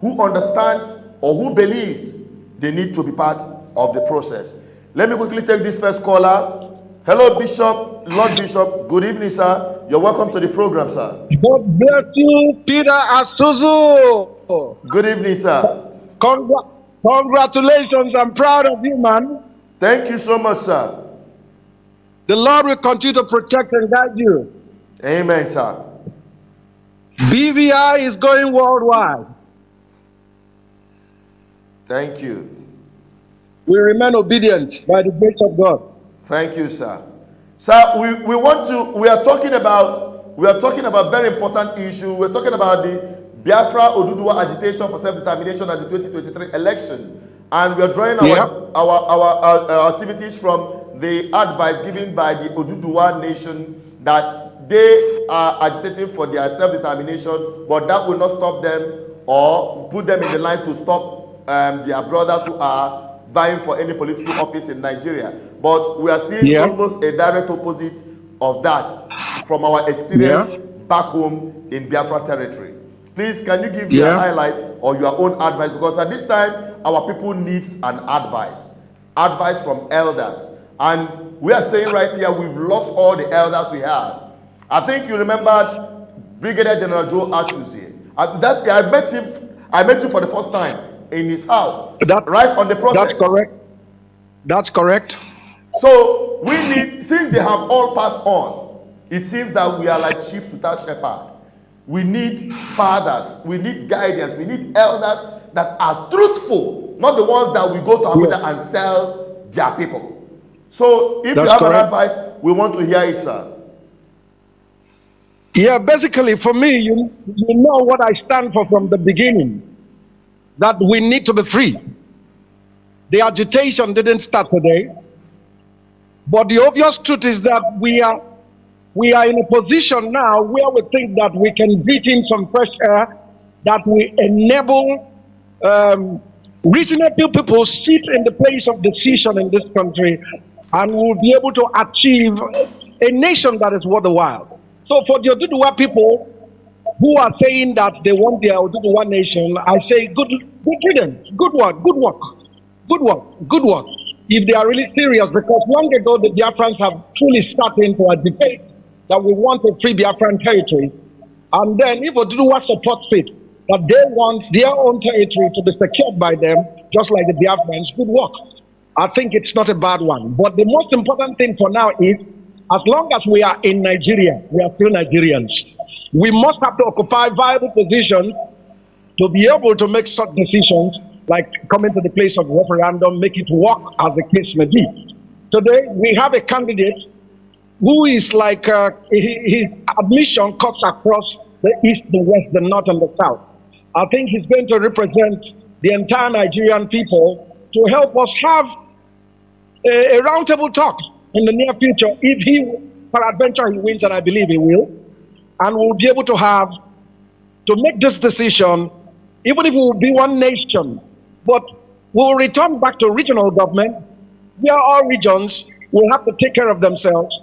who understands or who believes they need to be part of the process. Let me quickly take this first caller. Hello, Bishop, Lord Bishop. Good evening, sir. You're welcome to the program, sir. God bless you, Peter Asuzu. Good evening, sir. Congratulations. I'm proud of you, man. Thank you so much, sir. The Lord will continue to protect and guide you. Amen, sir. BVI is going worldwide. Thank you. We remain obedient by the grace of God. Thank you, sir. Sir, we are talking about very important issue. We're talking about the Biafra Oduduwa agitation for self-determination at the 2023 election. And we are drawing our activities from the advice given by the Oduduwa nation that they are agitating for their self-determination, but that will not stop them or put them in the line to stop their brothers who are vying for any political office in Nigeria. But we are seeing almost a direct opposite of that from our experience back home in Biafra territory. Please, can you give your highlight or your own advice? Because at this time, our people needs an advice from elders. And we are saying right here, we've lost all the elders we have. I think you remembered Brigadier General Joe Achuzie. I met him for the first time in his house, right on the process. That's correct. That's correct. So we need, since they have all passed on, it seems that we are like sheep without shepherd. We need fathers, we need guidance, we need elders that are truthful, not the ones that we go to Abuja and sell their people. So if you have an advice, we want to hear it, sir. Yeah, basically, for me, you know what I stand for from the beginning, that we need to be free. The agitation didn't start today, but the obvious truth is that we are in a position now where we think that we can breathe in some fresh air that will enable reasonable people sit in the place of decision in this country, and we'll be able to achieve a nation that is worthwhile. So for the Oduduwa people who are saying that they want their Oduduwa nation, I say good riddance, good work, good work, good work, good work. If they are really serious, because long ago the Biafrans have truly started into a debate that we want a free Biafran territory. And then if Oduduwa supports it, that they want their own territory to be secured by them, just like the Biafrans, good work. I think it's not a bad one. But the most important thing for now is, as long as we are in Nigeria, we are still Nigerians. We must have to occupy viable positions to be able to make such decisions, like coming to the place of referendum, make it work as the case may be. Today, we have a candidate who is like, his admission cuts across the east, the west, the north, and the south. I think he's going to represent the entire Nigerian people to help us have a roundtable talk in the near future. If he, peradventure, he wins, and I believe he will, and we'll be able to make this decision, even if we will be one nation, but we'll return back to regional government, where all regions will have to take care of themselves,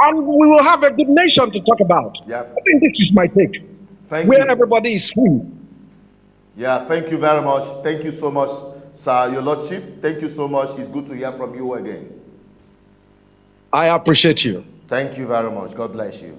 and we will have a good nation to talk about. Yep. I think this is my take. Thank you. Everybody is free. Yeah, thank you very much. Thank you so much, sir, your lordship. Thank you so much. It's good to hear from you again. I appreciate you. Thank you very much. God bless you.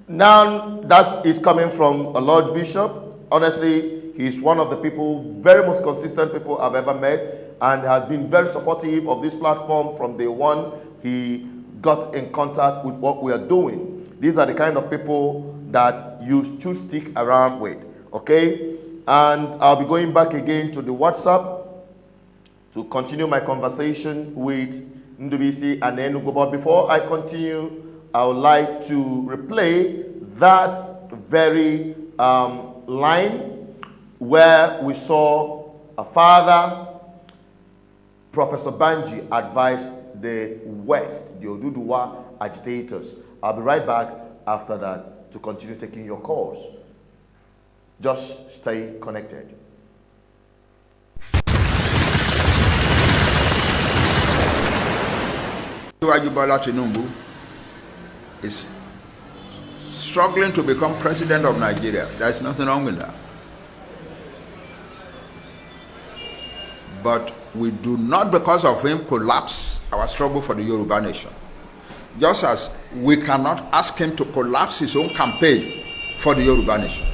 Now, that is coming from a Lord Bishop. Honestly, he's one of the people, very most consistent people I've ever met, and has been very supportive of this platform from day one. He got in contact with what we are doing. These are the kind of people that you should stick around with, okay? And I'll be going back again to the WhatsApp to continue my conversation with Ndubisi and Enugu. But before I continue, I would like to replay that very line where we saw a father, Professor Banji, advise the West, the Oduduwa agitators. I'll be right back after that to continue taking your calls. Just stay connected. Bola Tinubu is struggling to become president of Nigeria. There's nothing wrong with that. But we do not, because of him, collapse our struggle for the Yoruba nation. Just as we cannot ask him to collapse his own campaign for the Yoruba nation.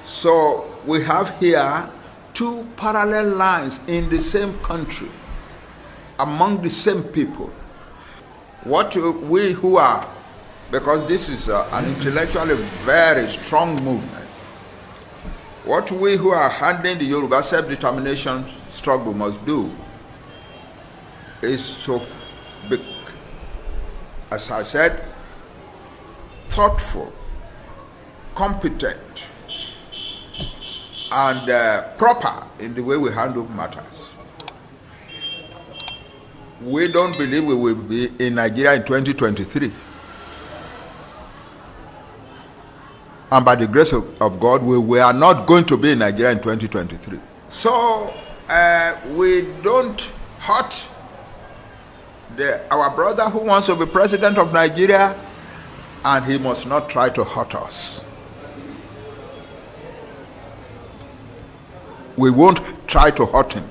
So we have here two parallel lines in the same country, among the same people. What we who are, because this is an intellectually very strong movement, what we who are handling the Yoruba self-determination struggle must do is to be, as I said, thoughtful, competent, and proper in the way we handle matters. We don't believe we will be in Nigeria in 2023. And by the grace of God, we are not going to be in Nigeria in 2023. So we don't hurt our brother who wants to be president of Nigeria, and he must not try to hurt us. We won't try to hurt him.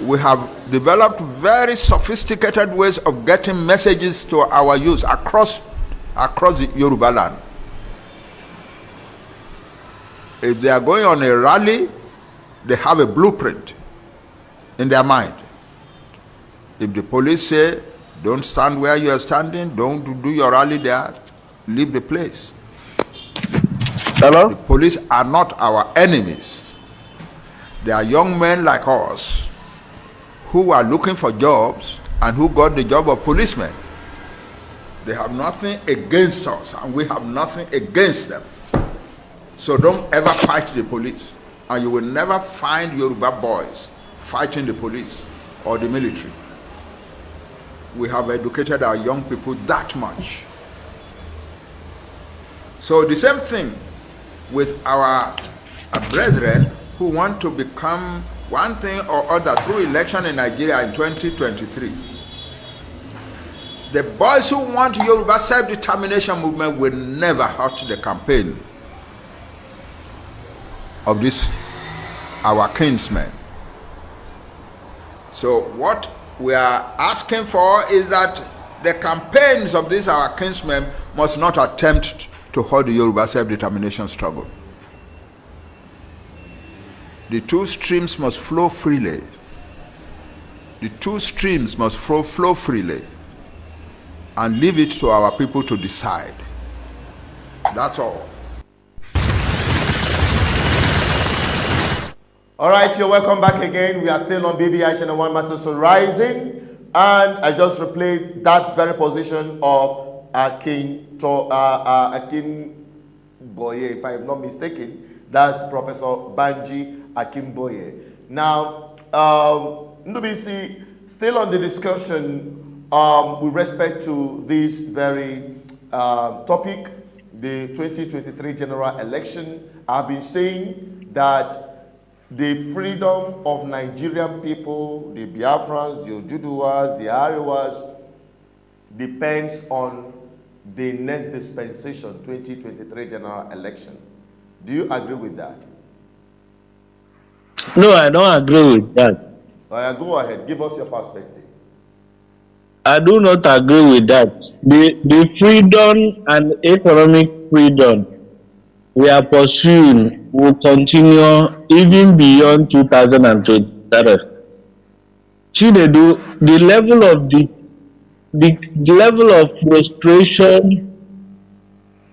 We have developed very sophisticated ways of getting messages to our youth across the Yoruba land. If they are going on a rally, they have a blueprint in their mind. If the police say, don't stand where you are standing, don't do your rally there, leave the place. Hello? The police are not our enemies. They are young men like us who are looking for jobs and who got the job of policemen. They have nothing against us, and we have nothing against them. So don't ever fight the police. And you will never find Yoruba boys fighting the police or the military. We have educated our young people that much. So the same thing with our brethren who want to become one thing or other through election in Nigeria in 2023. The boys who want Yoruba self-determination movement will never hurt the campaign of this, our kinsmen. So what we are asking for is that the campaigns of these our kinsmen must not attempt to hold the Yoruba self-determination struggle. The two streams must flow freely. The two streams must flow freely, and leave it to our people to decide. That's all. All right, you're welcome back again. We are still on BVI Channel 1 Matters Rising, and I just replayed that very position of Akin Boye, if I'm not mistaken. That's Professor Banji Akinboye. Now, Ndubisi, still on the discussion with respect to this very topic, the 2023 general election. I've been saying that the freedom of Nigerian people, the Biafrans, the Oduduwas, the Ariwas, depends on the next dispensation, 2023 general election. Do you agree with that? No, I don't agree with that. Go ahead, give us your perspective. I do not agree with that. The freedom and economic freedom we are pursuing will continue even beyond 2023. Chinedu, the level of frustration,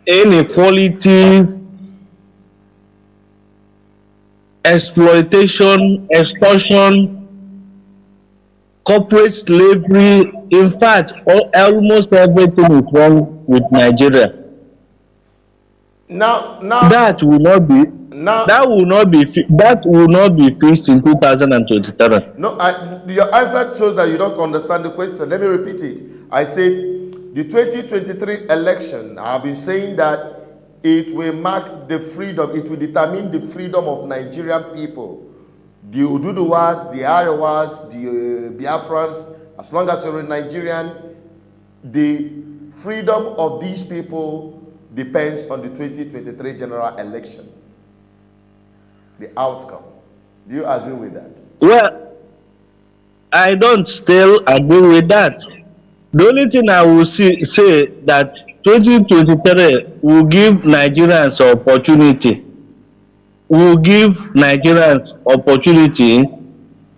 inequality, exploitation, extortion, corporate slavery, in fact, almost everything is wrong with Nigeria. Now that will not be fixed in 2023. No, your answer shows that you don't understand the question. Let me repeat it. I said the 2023 election, I've been saying that it will mark the freedom, it will determine the freedom of Nigerian people. The Oduduwas, the Ariwas, the Biafrans, as long as you're a Nigerian, the freedom of these people depends on the 2023 general election. The outcome. Do you agree with that? Well, I don't still agree with that. The only thing I will say that 2023 will give Nigerians opportunity. Will give Nigerians opportunity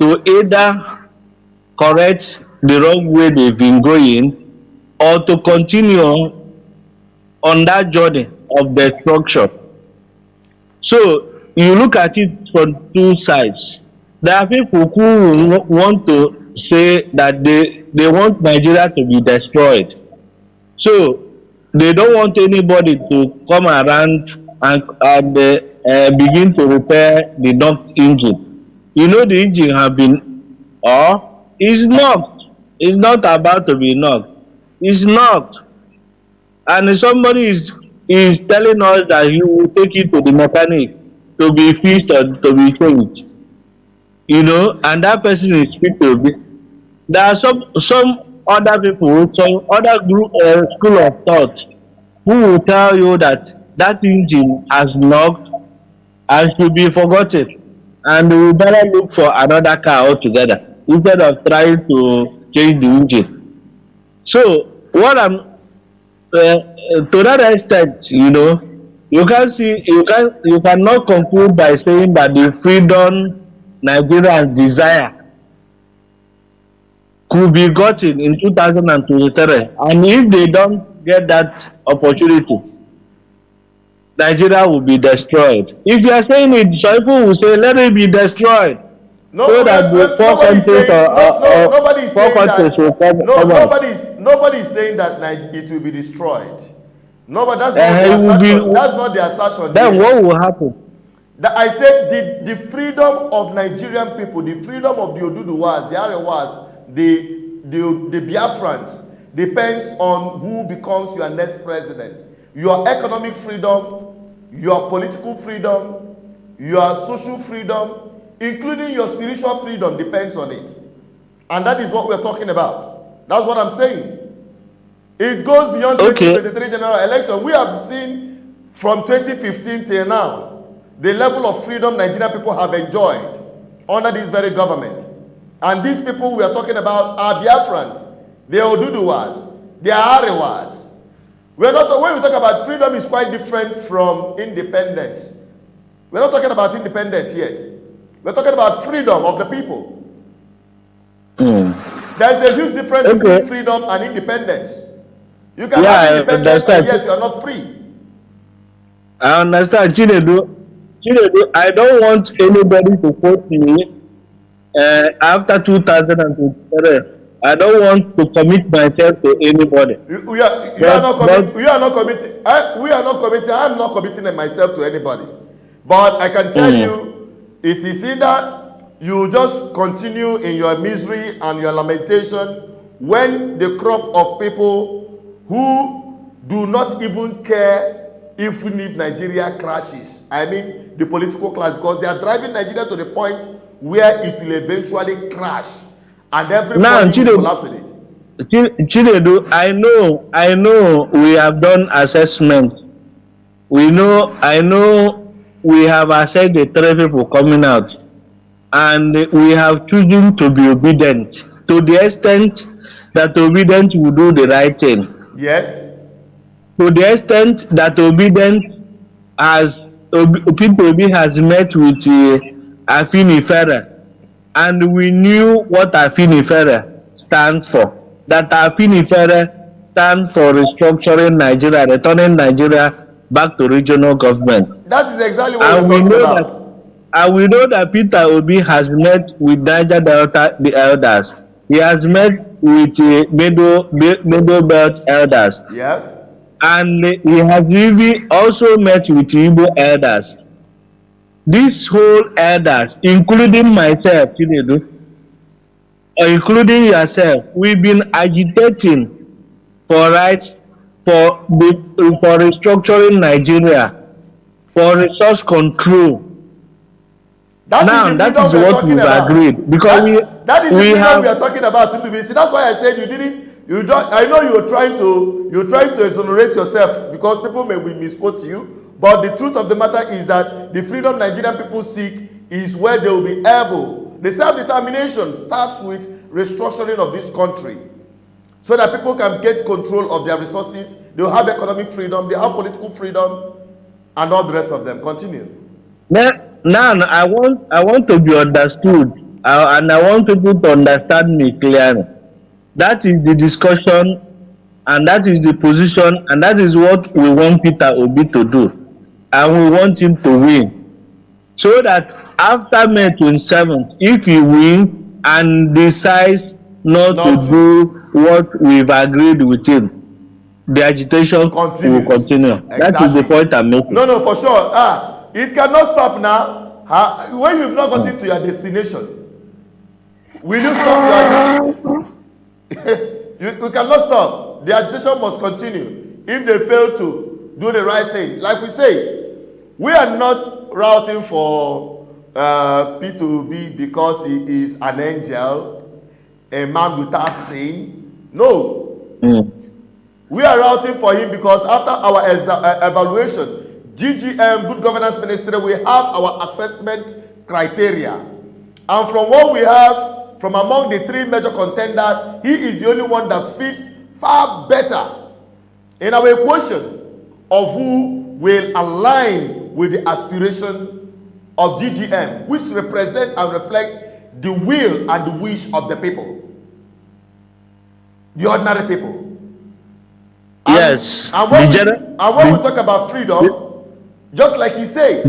to either correct the wrong way they've been going, or to continue on that journey of destruction. So you look at it from two sides. There are people who want to say that they want Nigeria to be destroyed. So they don't want anybody to come around and begin to repair the knocked engine. You know, the engine have been is knocked. It's not about to be knocked. It's knocked. And somebody is telling us that he will take it to the mechanic to be fixed or to be changed. You know, and that person is fit to be. There are some other people, some other group school of thought who will tell you that engine has knocked and should be forgotten, and we better look for another car altogether instead of trying to change the engine. So what I'm to that extent, you know, you cannot conclude by saying that the freedom Nigerians desire could be gotten in 2023, and if they don't get that opportunity, Nigeria will be destroyed. If you are saying it, some people will say, let it be destroyed. so No, that the four nobody's countries saying nobody's four saying countries will that come out. nobody's saying that it will be destroyed. Nobody, that's not It the will assertion. be. That's not the assertion Then here. what will happen? I said the freedom of Nigerian people, the freedom of the Oduduwas, the Arewas, the Biafrans depends on who becomes your next president. Your economic freedom, your political freedom, your social freedom, including your spiritual freedom depends on it. And that is what we're talking about. That's what I'm saying. It goes beyond 2023 general election. We have seen from 2015 till now the level of freedom Nigerian people have enjoyed under this very government. And these people we are talking about are Biafrans, they are Oduduwas, they are Arewas. When we talk about freedom, is quite different from independence. We're not talking about independence yet. We're talking about freedom of the people. There's a huge difference between freedom and independence. You can have independence and yet you are not free. I understand, Chinedu. I don't want anybody to quote me after 2023. I don't want to commit myself to anybody. We are not committing. I'm not committing myself to anybody. But I can tell you, it is either you just continue in your misery and your lamentation when the crop of people who do not even care even if Nigeria crashes. I mean the political class, because they are driving Nigeria to the point where it will eventually crash and everybody will collapse with it. Chinedu, I know we have done assessment. I know we have assessed the three people coming out, and we have chosen to be obedient to the extent that obedient will do the right thing. Yes. To the extent that obedient Peter Obi has met with Afenifere, and we knew what Afenifere stands for. That Afenifere stands for restructuring Nigeria, returning Nigeria back to regional government. That is exactly what we're talking about. And we know that Peter Obi has met with Niger Delta, the elders. He has met with Middle Belt elders. Yeah. And he has even also met with Igbo elders. These whole elders, including myself, Chinedu, or including yourself, we've been agitating for rights, for restructuring Nigeria, for resource control. That is what we've agreed, because that is the freedom we are talking about. See, that's why I said you didn't. You don't. I know you're trying to exonerate yourself because people may misquote you. But the truth of the matter is that the freedom Nigerian people seek is where they will be able. The self-determination starts with restructuring of this country, so that people can get control of their resources. They will have economic freedom. They have political freedom, and all the rest of them. Continue. Now I want to be understood, and I want people to understand me clearly. That is the discussion, and that is the position, and that is what we want Peter Obi to do, and we want him to win, so that after May 27th, if he wins and decides not to do what we've agreed with him, the agitation will continue. Exactly. That is the point I'm making. No, for sure. It cannot stop now. When you've not gotten to your destination, will you stop? You cannot stop. The agitation must continue. If they fail to do the right thing, like we say, we are not routing for P2B because he is an angel, a man without sin. No. We are routing for him because after our evaluation, GGM, Good Governance Ministry, we have our assessment criteria. And from what we have, from among the three major contenders, he is the only one that fits far better in our equation of who will align with the aspiration of GGM, which represents and reflects the will and the wish of the people, the ordinary people. Yes. And when we talk about freedom, just like he said,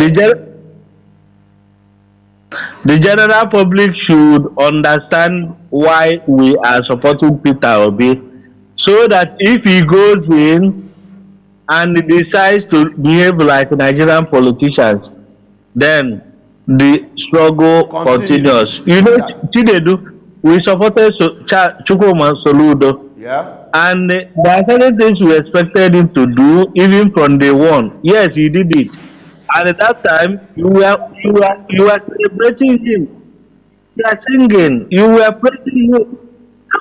the general public should understand why we are supporting Peter Obi, so that if he goes in and he decides to behave like Nigerian politicians, then the struggle continues. Continues. You know, Yeah. Chinedu, we supported Chukwuma Soludo, Yeah. and there are certain things we expected him to do even from day one. Yes, he did it. And at that time, you were celebrating him. You were singing. You were praising him.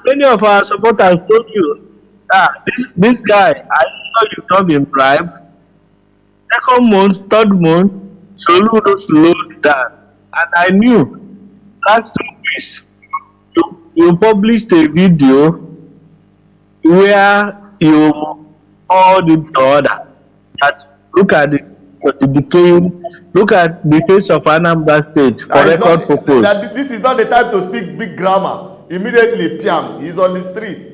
Many of our supporters told you, this guy, I know you've not been bribed. Second month, third month, Soludo slowed down. And I knew last 2 weeks, you published a video where you called it to order. That look at the decaying, look at the face of Anambra State for That is record not, purpose. this is not the time to speak big grammar. Immediately, Piam, he's on the street.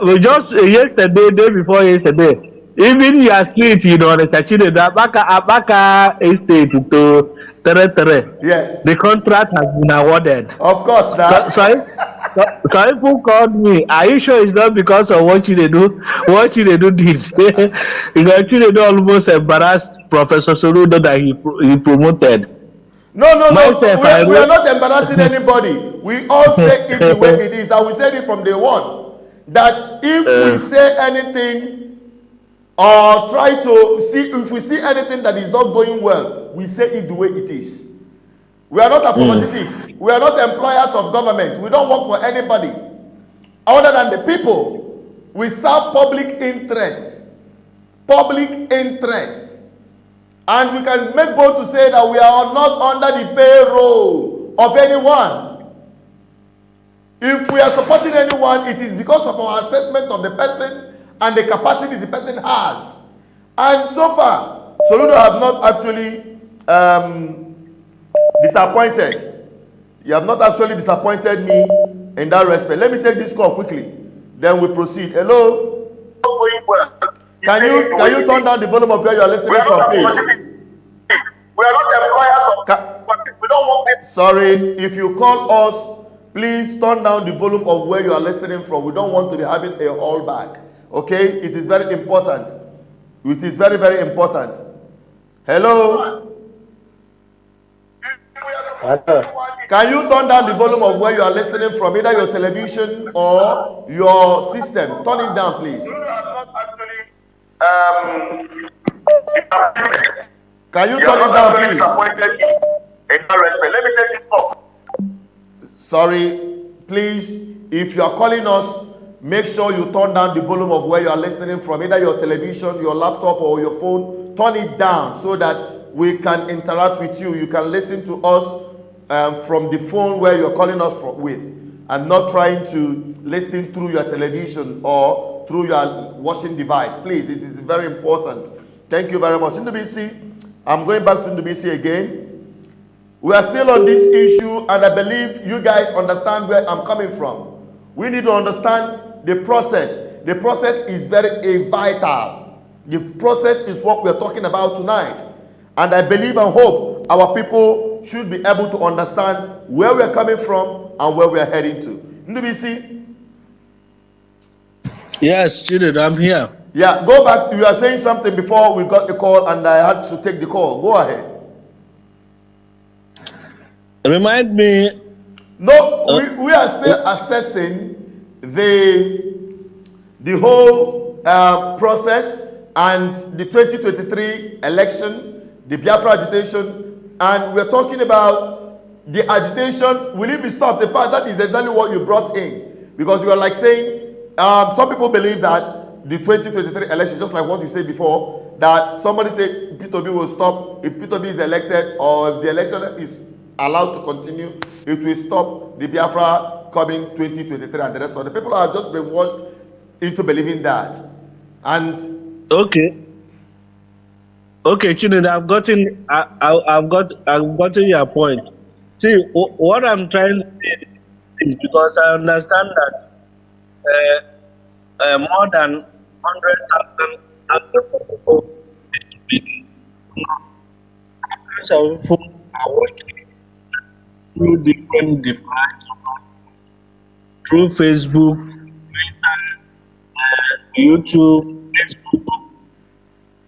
We just yesterday, day before yesterday, even your street, you know, the Chachide, the Abaka estate to Tere. Yeah. The contract has been awarded. Of course, So, that. some people called me. Are you sure it's not because of what they do? What they do did. Because Chinedu almost embarrassed Professor Soludo that he promoted. No. Myself, I We are wrote. not embarrassing anybody. We all say it the way it is, and we said it from day one. That if we say anything or try to see, if we see anything that is not going well, we say it the way it is. We are not apologetic. We are not employers of government. We don't work for anybody other than the people. We serve public interest. Public interest. And we can make bold to say that we are not under the payroll of anyone. If we are supporting anyone, it is because of our assessment of the person and the capacity the person has. And so far, Soludo have not actually disappointed. You have not actually disappointed me in that respect. Let me take this call quickly. Then we proceed. Hello? Can you turn down the volume of where you are listening from, please? We are not employers of we don't want it. Sorry, if you call us, please turn down the volume of where you are listening from. We don't want to be having a all back. Okay? It is very important. It is very, very important. Hello? Can you turn down the volume of where you are listening from, either your television or your system? Turn it down, please. Can you turn it down, please? Let me take this call. Sorry, please, if you are calling us, make sure you turn down the volume of where you are listening from, either your television, your laptop, or your phone. Turn it down so that we can interact with you. You can listen to us from the phone where you're calling us with, and not trying to listen through your television or through your watching device. Please, it is very important. Thank you very much. NDBC, I'm going back to NDBC again. We are still on this issue, and I believe you guys understand where I'm coming from. We need to understand the process. The process is very vital. The process is what we're talking about tonight. And I believe and hope our people should be able to understand where we're coming from and where we're heading to. NDBC? Yes, Chinedu, I'm here. Yeah, go back. You are saying something before we got the call, and I had to take the call. Go ahead. Remind me. No, we are still assessing the whole process and the 2023 election, the Biafra agitation, and we're talking about the agitation. Will it be stopped? In fact, that is exactly what you brought in, because you are like saying some people believe that the 2023 election, just like what you said before, that somebody said P2B will stop if P2B is elected, or if the election is allowed to continue, it will stop the Biafra coming 2023 and the rest of the people are just brainwashed into believing that. And Okay, Chinedu, I've gotten your point. See, what I'm trying to say is, because I understand that more than 100,000 people are working through different devices, through Facebook, YouTube, Facebook,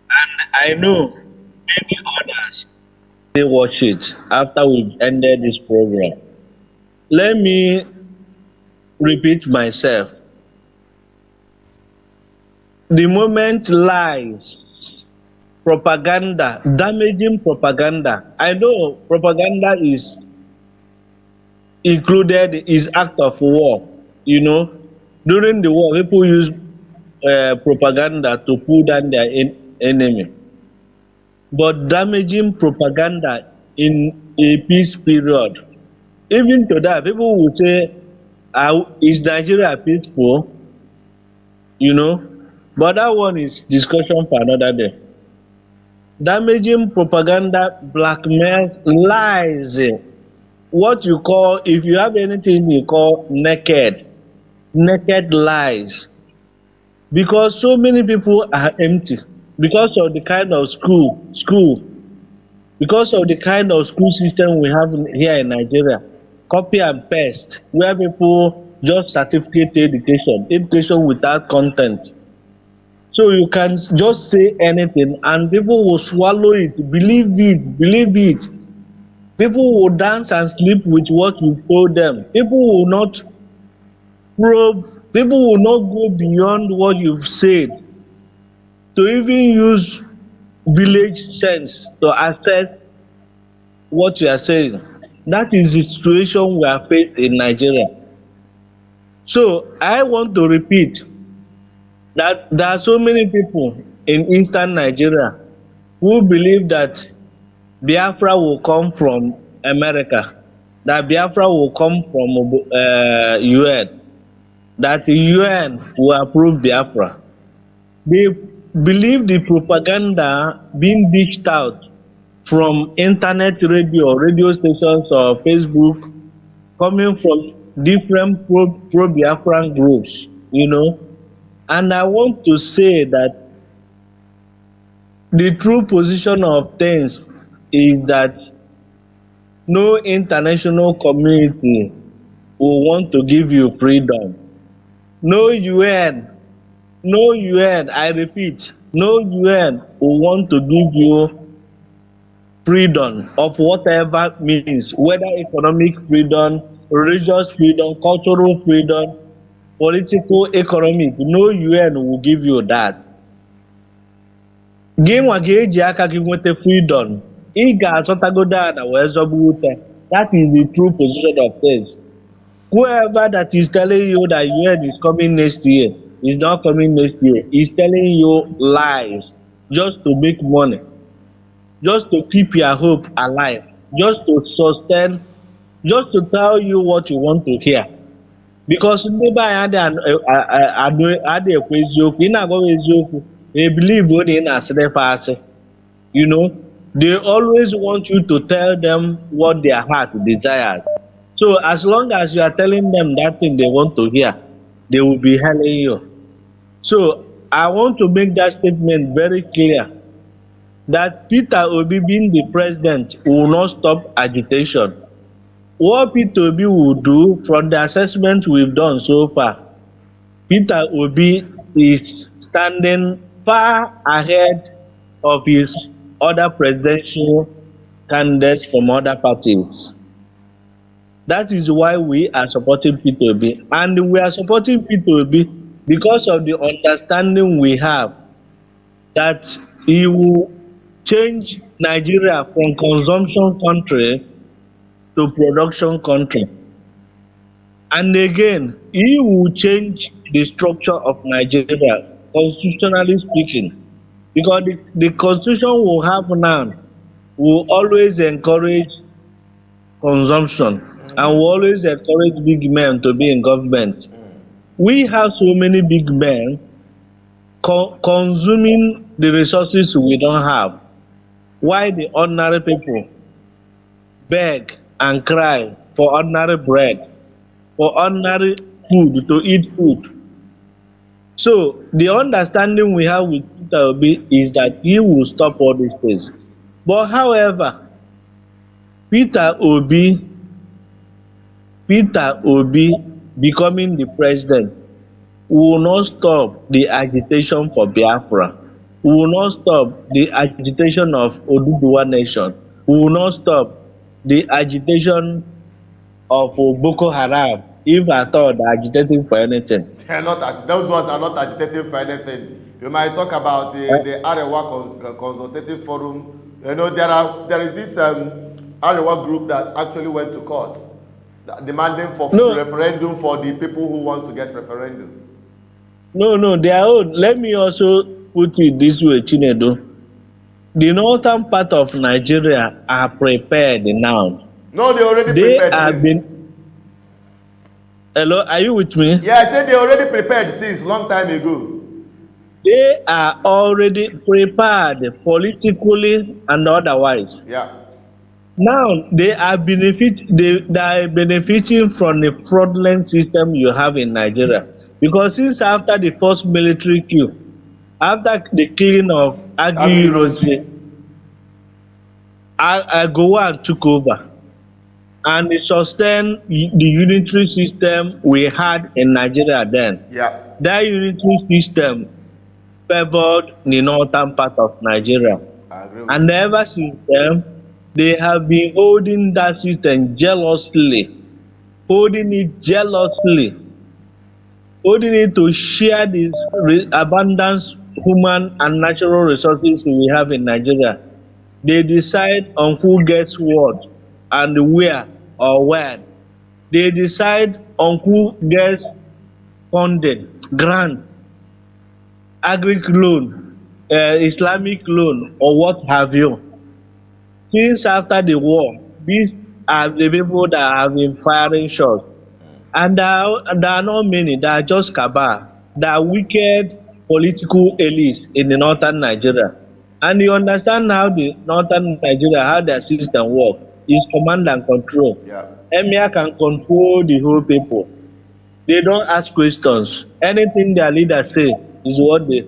and I know many others they watch it after we've ended this program. Let me repeat myself. The moment lies, propaganda, damaging propaganda. I know propaganda is included, is act of war. You know, during the war, people use propaganda to pull down their enemy. But damaging propaganda in a peace period, even to that, people will say, is Nigeria peaceful? You know, but that one is discussion for another day. Damaging propaganda, blackmails, lies. What you call, if you have anything you call naked lies. Because so many people are empty. Because of the kind of because of the kind of school system we have here in Nigeria, copy and paste, where people just certificate education without content. So you can just say anything and people will swallow it, believe it. People will dance and sleep with what you told them. People will not probe, people will not go beyond what you've said to even use village sense to assess what you are saying. That is the situation we are faced in Nigeria. So I want to repeat that there are so many people in eastern Nigeria who believe that Biafra will come from America, that Biafra will come from UN, that the UN will approve Biafra. They believe the propaganda being dished out from internet radio stations or Facebook, coming from different pro Biafran groups, you know. And I want to say that the true position of things is that no international community will want to give you freedom. No UN, no UN, I repeat, no UN will want to give you freedom of whatever means, whether economic freedom, religious freedom, cultural freedom, political, economic. No UN will give you that. Gị nwa ga-eji aka gị nweta freedom, ị ga-achọtagodo ala wee zọgbu ute. That is the true position of things. Whoever that is telling you that UN is coming next year is not coming next year, is telling you lies just to make money, just to keep your hope alive, just to sustain, just to tell you what you want to hear. Because ndị be anyị adịghị ekwu eziokwu, ị na-agwa eziokwu, they believe what ị na-asịrị fa asị. You know, they always want you to tell them what their heart desires. So as long as you are telling them that thing they want to hear, they will be helping you. So I want to make that statement very clear that Peter Obi being the president will not stop agitation. What Peter Obi will do from the assessment we've done so far, Peter Obi is standing far ahead of his other presidential candidates from other parties. That is why we are supporting Peter Obi. And we are supporting Peter Obi because of the understanding we have that he will change Nigeria from consumption country to production country. And again, he will change the structure of Nigeria, constitutionally speaking. Because the constitution we have now will always encourage consumption and will always encourage big men to be in government. We have so many big men consuming the resources we don't have. Why the ordinary people beg and cry for ordinary bread, for ordinary food, to eat food? So the understanding we have with Peter Obi is that he will stop all these things. But however, Peter Obi Peter Obi becoming the president, we will not stop the agitation for Biafra. We will not stop the agitation of Oduduwa nation. We will not stop the agitation of Boko Haram if at all they are agitating for anything. They are not those ones are not agitating for anything. You might talk about the Arewa Consultative Forum. You know, there is this Arewa group that actually went to court demanding for No, referendum for the people who wants to get referendum. no, their own. Let me also put it this way, Chinedu. The northern part of Nigeria are prepared now. No, they already They prepared have since. been. Hello, are you with me? Yeah, I said they already prepared since long time ago. They are already prepared politically and otherwise. Yeah. Now they are they are benefiting from the fraudulent system you have in Nigeria. Because since after the first military coup, after the killing of Agiration. Agiration, Gowan took over and it sustained the unitary system we had in Nigeria then. Yeah. That unitary system favored the northern part of Nigeria. I agree with And you. ever since then, they have been holding that system jealously, holding it jealously, holding it to share the abundance human and natural resources we have in Nigeria. They decide on who gets what and where or when. They decide on who gets funding, grant, agric loan, Islamic loan, or what have you. Since after the war, these are the people that have been firing shots. And there are not many, there are just cabal. There are wicked political elites in the northern Nigeria. And you understand how the northern Nigeria, how their system works, is command and control. Yeah. Emir can control the whole people. They don't ask questions. Anything their leader say is what they.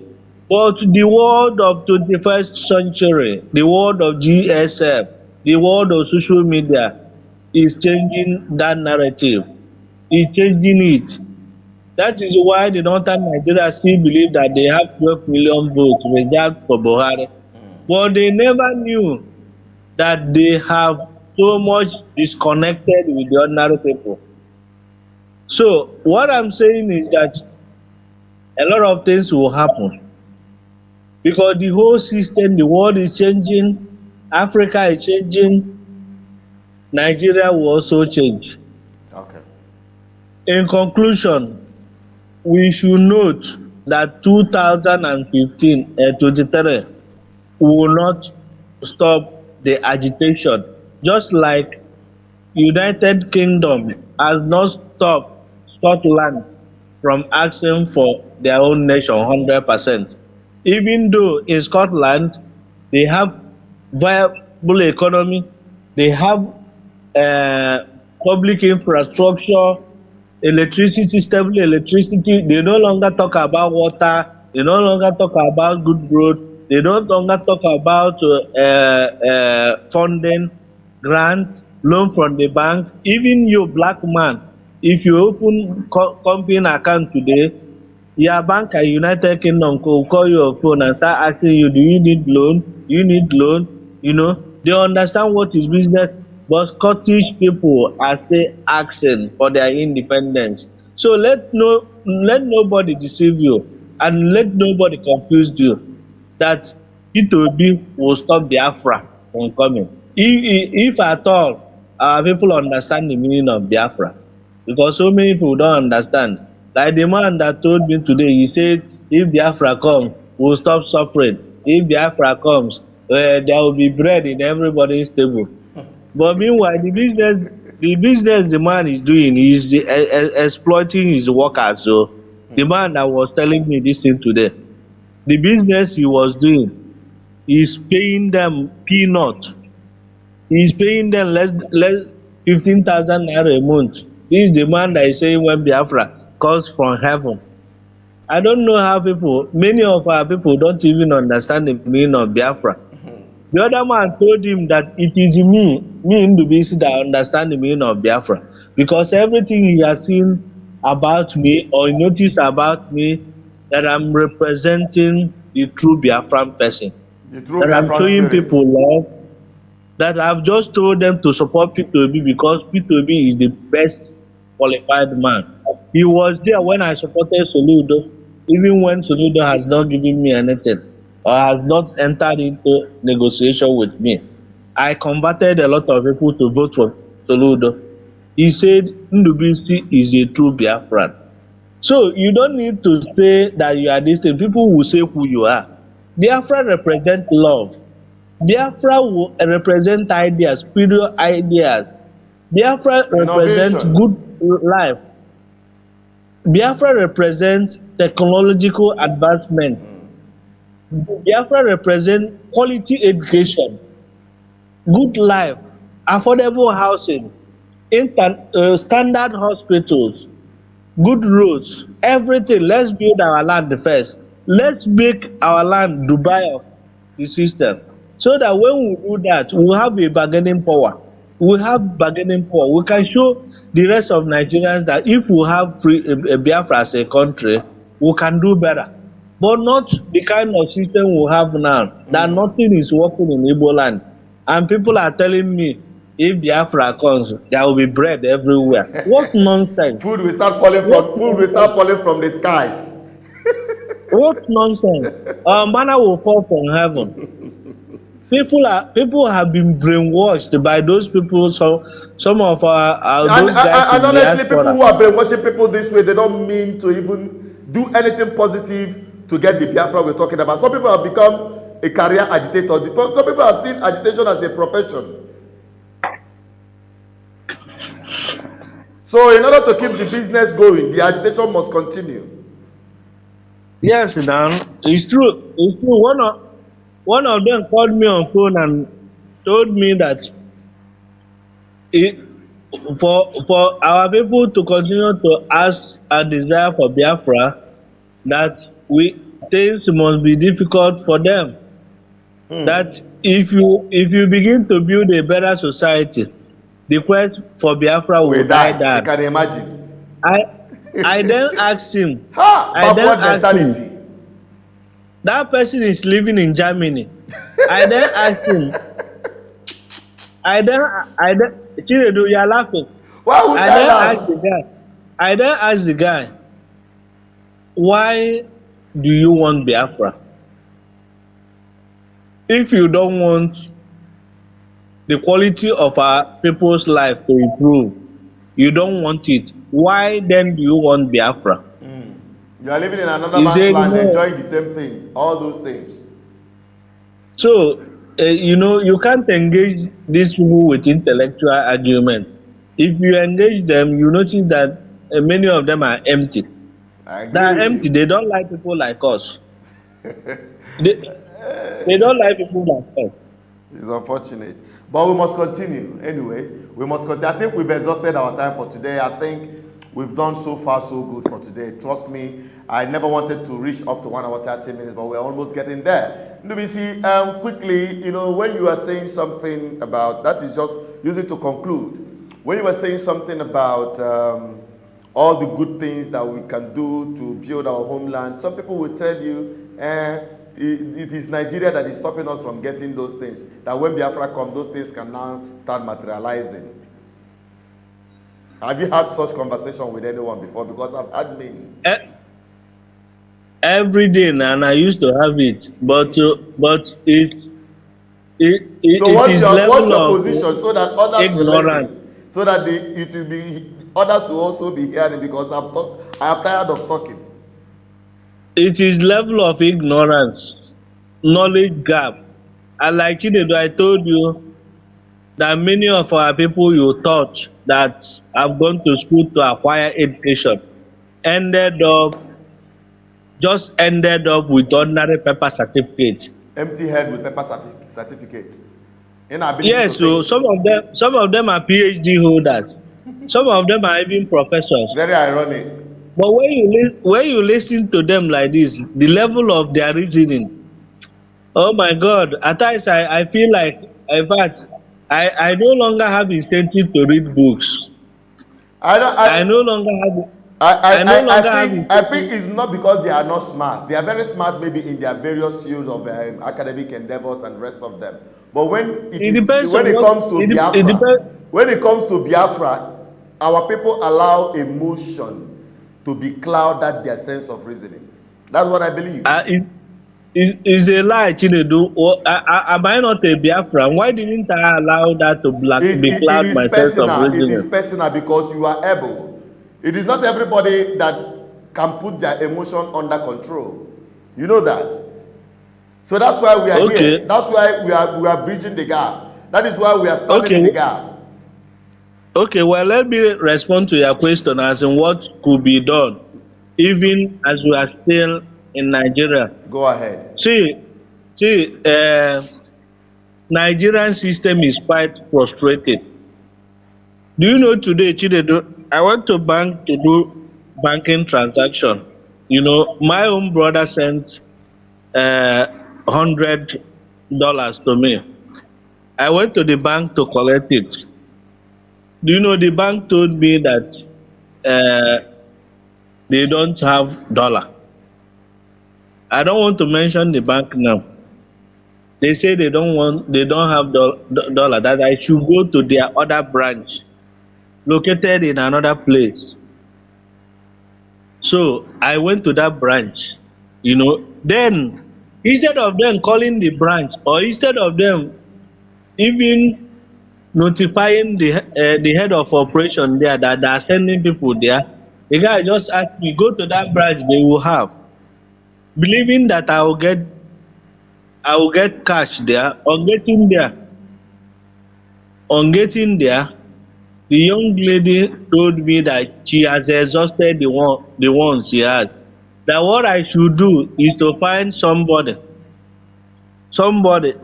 But the world of 21st century, the world of GSM, the world of social media is changing that narrative. It's changing it. That is why the northern Nigeria still believe that they have 12 million votes reserved for Buhari. But they never knew that they have so much disconnected with the ordinary people. So what I'm saying is that a lot of things will happen because the whole system, the world is changing, Africa is changing, Nigeria will also change. Okay. In conclusion, we should note that 2015 and 23 will not stop the agitation, just like United Kingdom has not stopped Scotland from asking for their own nation 100%. Even though in Scotland they have viable economy, they have public infrastructure, electricity, stable electricity. They no longer talk about water. They no longer talk about good road. They no longer talk about funding, grant, loan from the bank. Even you black man, if you open company account today, your bank at United Kingdom will call your phone and start asking you, do you need loan? Do you need loan? You know, they understand what is business, but Scottish people are still asking for their independence. So let nobody deceive you and let nobody confuse you that Peter Obi will stop Biafra from coming. If at all our people understand the meaning of Biafra, because so many people don't understand. Like the man that told me today, he said, if Biafra comes, we'll stop suffering. If Biafra comes, there will be bread in everybody's table. But meanwhile, the business the man is doing is exploiting his workers. So the man that was telling me this thing today, the business he was doing is paying them peanut. He's paying them less 15,000 naira a month. This is the man that is saying when Biafra comes from heaven. I don't know how many of our people don't even understand the meaning of Biafra. The other man told him that it is me me in the BC that understand the meaning of Biafra, because everything he has seen about me or noticed about me, that I'm representing the true Biafran person, The true that I'm Biafran showing spirit. people love, that I've just told them to support P2B because P2B is the best qualified man. He was there when I supported Soludo, even when Soludo has not given me anything or has not entered into negotiation with me. I converted a lot of people to vote for Soludo. He said Ndubisi is a true Biafran. So you don't need to say that you are this thing. People will say who you are. Biafra represent love. Biafra will represent ideas, superior ideas. Biafra represents Innovation. good life. Biafra represents technological advancement. Biafra represents quality education, good life, affordable housing, standard hospitals, good roads, everything. Let's build our land first. Let's make our land Dubai of the system. So that when we do that, we'll have a bargaining power. We have bargaining power. We can show the rest of Nigerians that if we have free Biafra as a country, we can do better. But not the kind of system we have now, that nothing is working in Igbo land. And people are telling me, if Biafra comes, there will be bread everywhere. What nonsense! What Food will start nonsense! falling from the skies. What nonsense! Manna will fall from heaven. People have been brainwashed by those people. So some of those guys And in honestly, people diaspora. who are brainwashing people this way, they don't mean to even do anything positive to get the Biafra we're talking about. Some people have become a career agitator. Some people have seen agitation as a profession. So in order to keep the business going, the agitation must continue. Yes, now it's true. It's true. One of them called me on phone and told me that it, for our people to continue to ask and desire for Biafra, that things must be difficult for them. That if you begin to build a better society, the quest for Biafra We will die die. You down. can imagine. I I then asked him, Ha! I then Backward asked him, mentality. that person is living in Germany. I then asked him, I then Chinedu, you are laughing. Why would I I then asked laugh? the guy, I then asked the guy, why do you want Biafra? If you don't want the quality of our people's life to improve, you don't want it, why then do you want Biafra? You are living in another He man's said, land, no. enjoying the same thing. All those things. So, you can't engage these people with intellectual argument. If you engage them, you notice that many of them are empty. I They agree are with empty. you. They don't like people like us. They don't like people like us. It's unfortunate. But we must continue. Anyway, we must continue. I think we've exhausted our time for today. I think we've done so far so good for today. Trust me, I never wanted to reach up to 1 hour 30 minutes, but we're almost getting there. Nubisi, quickly, when you are saying something about, that is just use it to conclude. When you were saying something about all the good things that we can do to build our homeland, some people will tell you, it is Nigeria that is stopping us from getting those things. That when Biafra comes, those things can now start materializing. Have you had such conversation with anyone before? Because I've had many. Every day now, and I used to have it, but So it is what's level your of position so that others will ignorance. listen, so that it will be others will also be hearing, because I am tired of talking. It is level of ignorance, knowledge gap. And like Chinedu, I told you that many of our people you taught that have gone to school to acquire education ended up with ordinary paper certificate. Empty head with paper certificate. Inability to Yes, so think. some of them are PhD holders. Some of them are even professors. Very ironic. But when you listen to them like this, the level of their reasoning, oh my God, at times I feel like, in fact, I no longer have incentive to read books. I don't. I no longer have I no I longer have think incentive. it's not because they are not smart. They are very smart, maybe in their various fields of academic endeavors and rest of them. But It depends on when it what comes to it Biafra, depends. our people allow emotion to be clouded their sense of reasoning. That's what I believe. It is a lie, Chinedu. Am I not a Biafran? Why didn't I allow that to be It cloud is my sense of personal. It is reasoning? personal because you are able. It is not everybody that can put their emotion under control. You know that. So that's why we are here. Okay, That's why we are bridging the gap. That is why we are standing in okay, the gap. okay. Well, let me respond to your question as in what could be done, even as we are still in Nigeria. Go ahead. See, see, Nigerian system is quite frustrated. Do you know today, Chinedu, I went to bank to do banking transaction. My own brother sent $100 to me. I went to the bank to collect it. Do you know the bank told me that they don't have dollar. I don't want to mention the bank now. They say they don't have dollar. That I should go to their other branch located in another place. So I went to that branch. Then instead of them calling the branch or instead of them even notifying the head of operation there that they are sending people there, the guy just asked me go to that branch they will have, believing that I will get cash there. On getting there, the young lady told me that she has exhausted the one she had, that what I should do is to find somebody,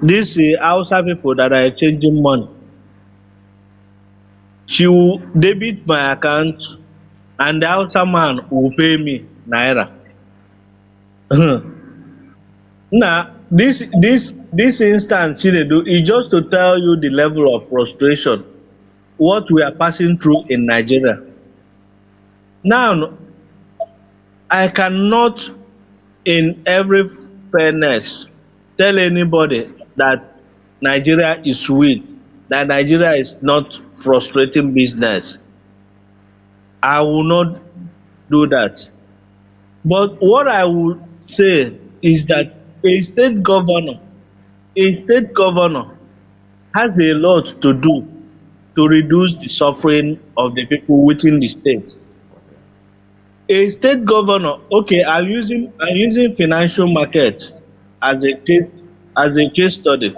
dis Hausa people that are exchanging money. She will debit my account and the Hausa man will pay me naira. Now this instance Chinedu is just to tell you the level of frustration what we are passing through in Nigeria. Now I cannot in every fairness tell anybody that Nigeria is sweet, that Nigeria is not frustrating business. I will not do that. But what I would say is that a state governor, a state governor has a lot to do to reduce the suffering of the people within the state. A state governor, okay, I'm using financial market as a case study.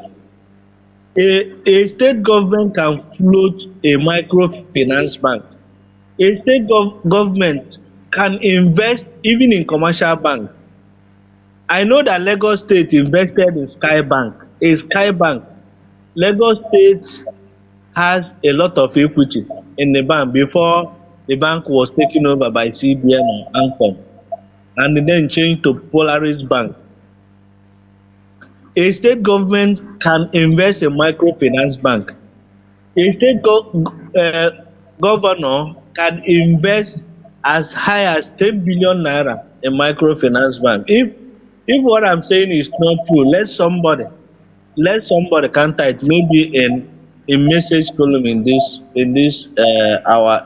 A state government can float a microfinance bank. A state government can invest even in commercial bank. I know that Lagos State invested in Sky Bank. A Sky Bank, Lagos State has a lot of equity in the bank before the bank was taken over by CBN or Anchor and then changed to Polaris Bank. A state government can invest in microfinance bank. A state governor can invest as high as 10 billion naira in microfinance bank. If what I'm saying is not true, let somebody counter it, maybe in message column in this our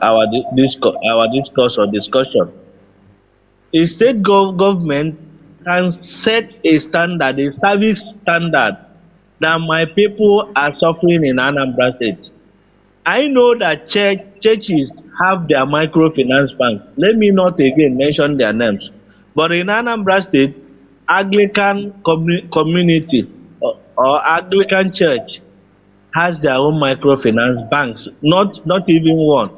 discourse or discussion. A state government can set a standard, a service standard, that my people are suffering in Anambra State. I know that churches have their microfinance bank. Let me not again mention their names. But in Anambra State, Anglican community or Anglican church has their own microfinance banks, not even one.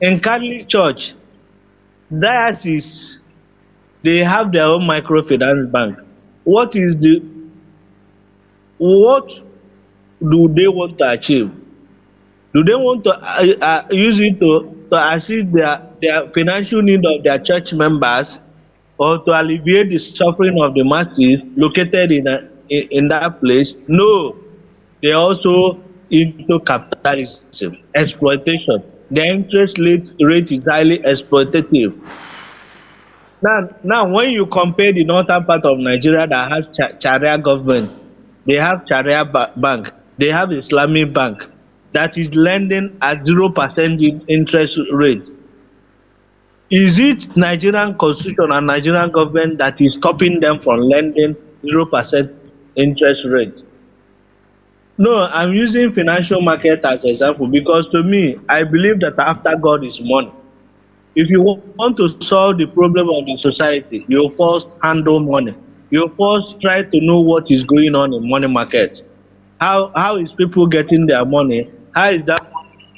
In Catholic church, diocese, they have their own microfinance bank. What is the what do they want to achieve? Do they want to use it to assist their financial need of their church members, or to alleviate the suffering of the masses located in that place? No, they also into capitalism, exploitation. The interest rate is highly exploitative. Now, when you compare the northern part of Nigeria that has Sharia government, they have Sharia bank, they have Islamic bank that is lending at 0% interest rate. Is it Nigerian constitution and Nigerian government that is stopping them from lending 0% interest rate? No, I'm using financial market as example because to me, I believe that after God is money. If you want to solve the problem of the society, you first handle money. You first try to know what is going on in money market. How is people getting their money? How is that money?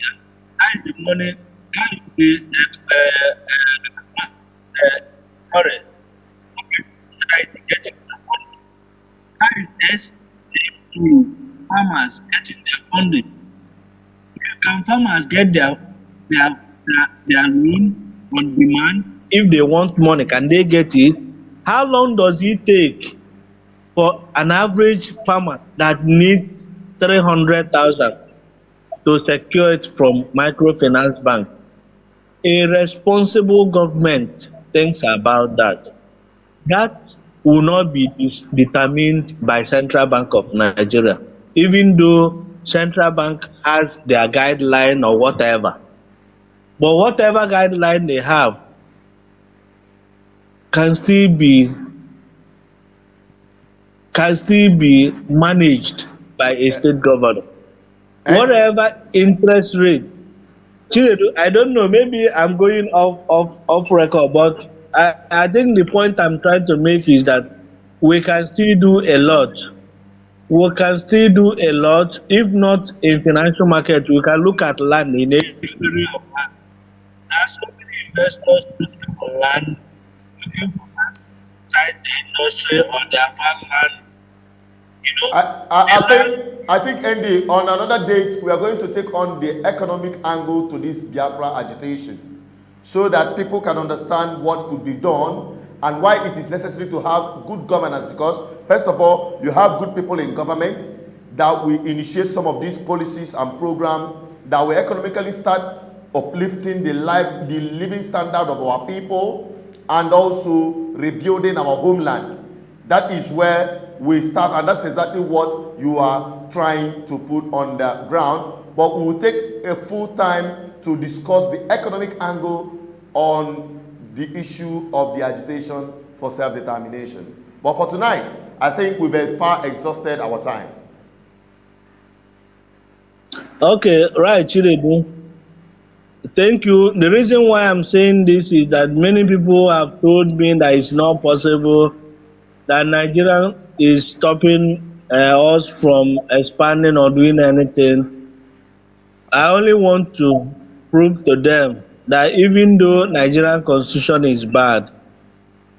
How is the money? How is the sorry, society getting their money? How is this the farmers getting their funding? Can farmers get their loan on demand if they want money? Can they get it? How long does it take for an average farmer that needs 300,000 to secure it from microfinance bank? A responsible government thinks about that. That will not be determined by Central Bank of Nigeria, even though Central Bank has their guideline or whatever. But whatever guideline they have can still be managed by a state governor. And Whatever interest rate, Chinedu, I don't know, maybe I'm going off record, but I think the point I'm trying to make is that we can still do a lot. We can still do a lot. If not in financial market, we can look at land in every area of land. There are so many investors looking for land, looking for land inside the industry or their farmland. You know, the land. I think Andy, on another date, we are going to take on the economic angle to this Biafra agitation so that people can understand what could be done and why it is necessary to have good governance. Because, first of all, you have good people in government that will initiate some of these policies and programs that will economically start uplifting the living standard of our people and also rebuilding our homeland. That is where we start, and that's exactly what you are trying to put on the ground. But we will take a full time to discuss the economic angle on the issue of the agitation for self-determination. But for tonight, I think we've far exhausted our time. Okay, right, Chinedu. Thank you. The reason why I'm saying this is that many people have told me that it's not possible that Nigeria is stopping us from expanding or doing anything. I only want to prove to them that even though Nigerian constitution is bad,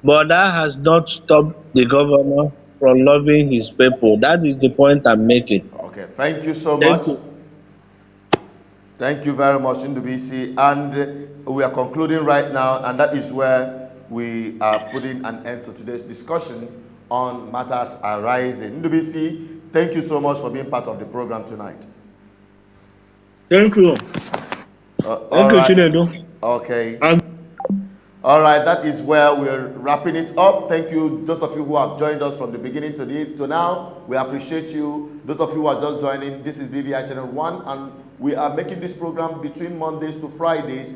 but that has not stopped the governor from loving his people. That is the point I'm making. Okay, thank you so Thank much. you. Thank you very much, Ndubisi. And we are concluding right now, and that is where we are putting an end to today's discussion on matters arising. Ndubisi, thank you so much for being part of the program tonight. Thank you. Thank you, Right. Chinedu. Okay. And All right, that is where we're wrapping it up. Thank you, those of you who have joined us from the beginning to now. We appreciate you. Those of you who are just joining, this is BVI Channel 1, and we are making this program between Mondays to Fridays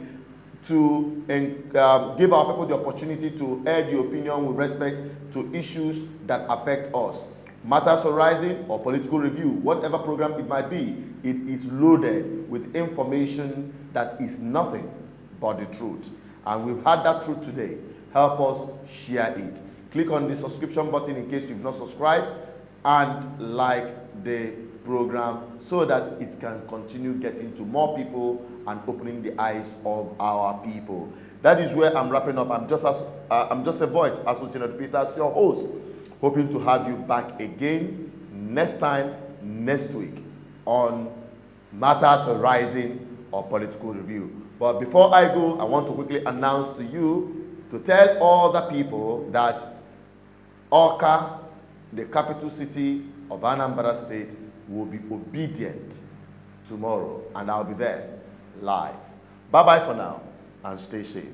to give our people the opportunity to air the opinion with respect to issues that affect us. Matters arising or political review, whatever program it might be, it is loaded with information that is nothing but the truth. And we've had that truth today. Help us share it. Click on the subscription button in case you've not subscribed, and like the program so that it can continue getting to more people and opening the eyes of our people. That is where I'm wrapping up. I'm just a voice, Associated Peters, your host, hoping to have you back again next time, next week, on Matters Arising or Political Review. But before I go, I want to quickly announce to you to tell all the people that Awka, the capital city of Anambra State, will be obedient tomorrow, and I'll be there live. Bye-bye for now, and stay safe.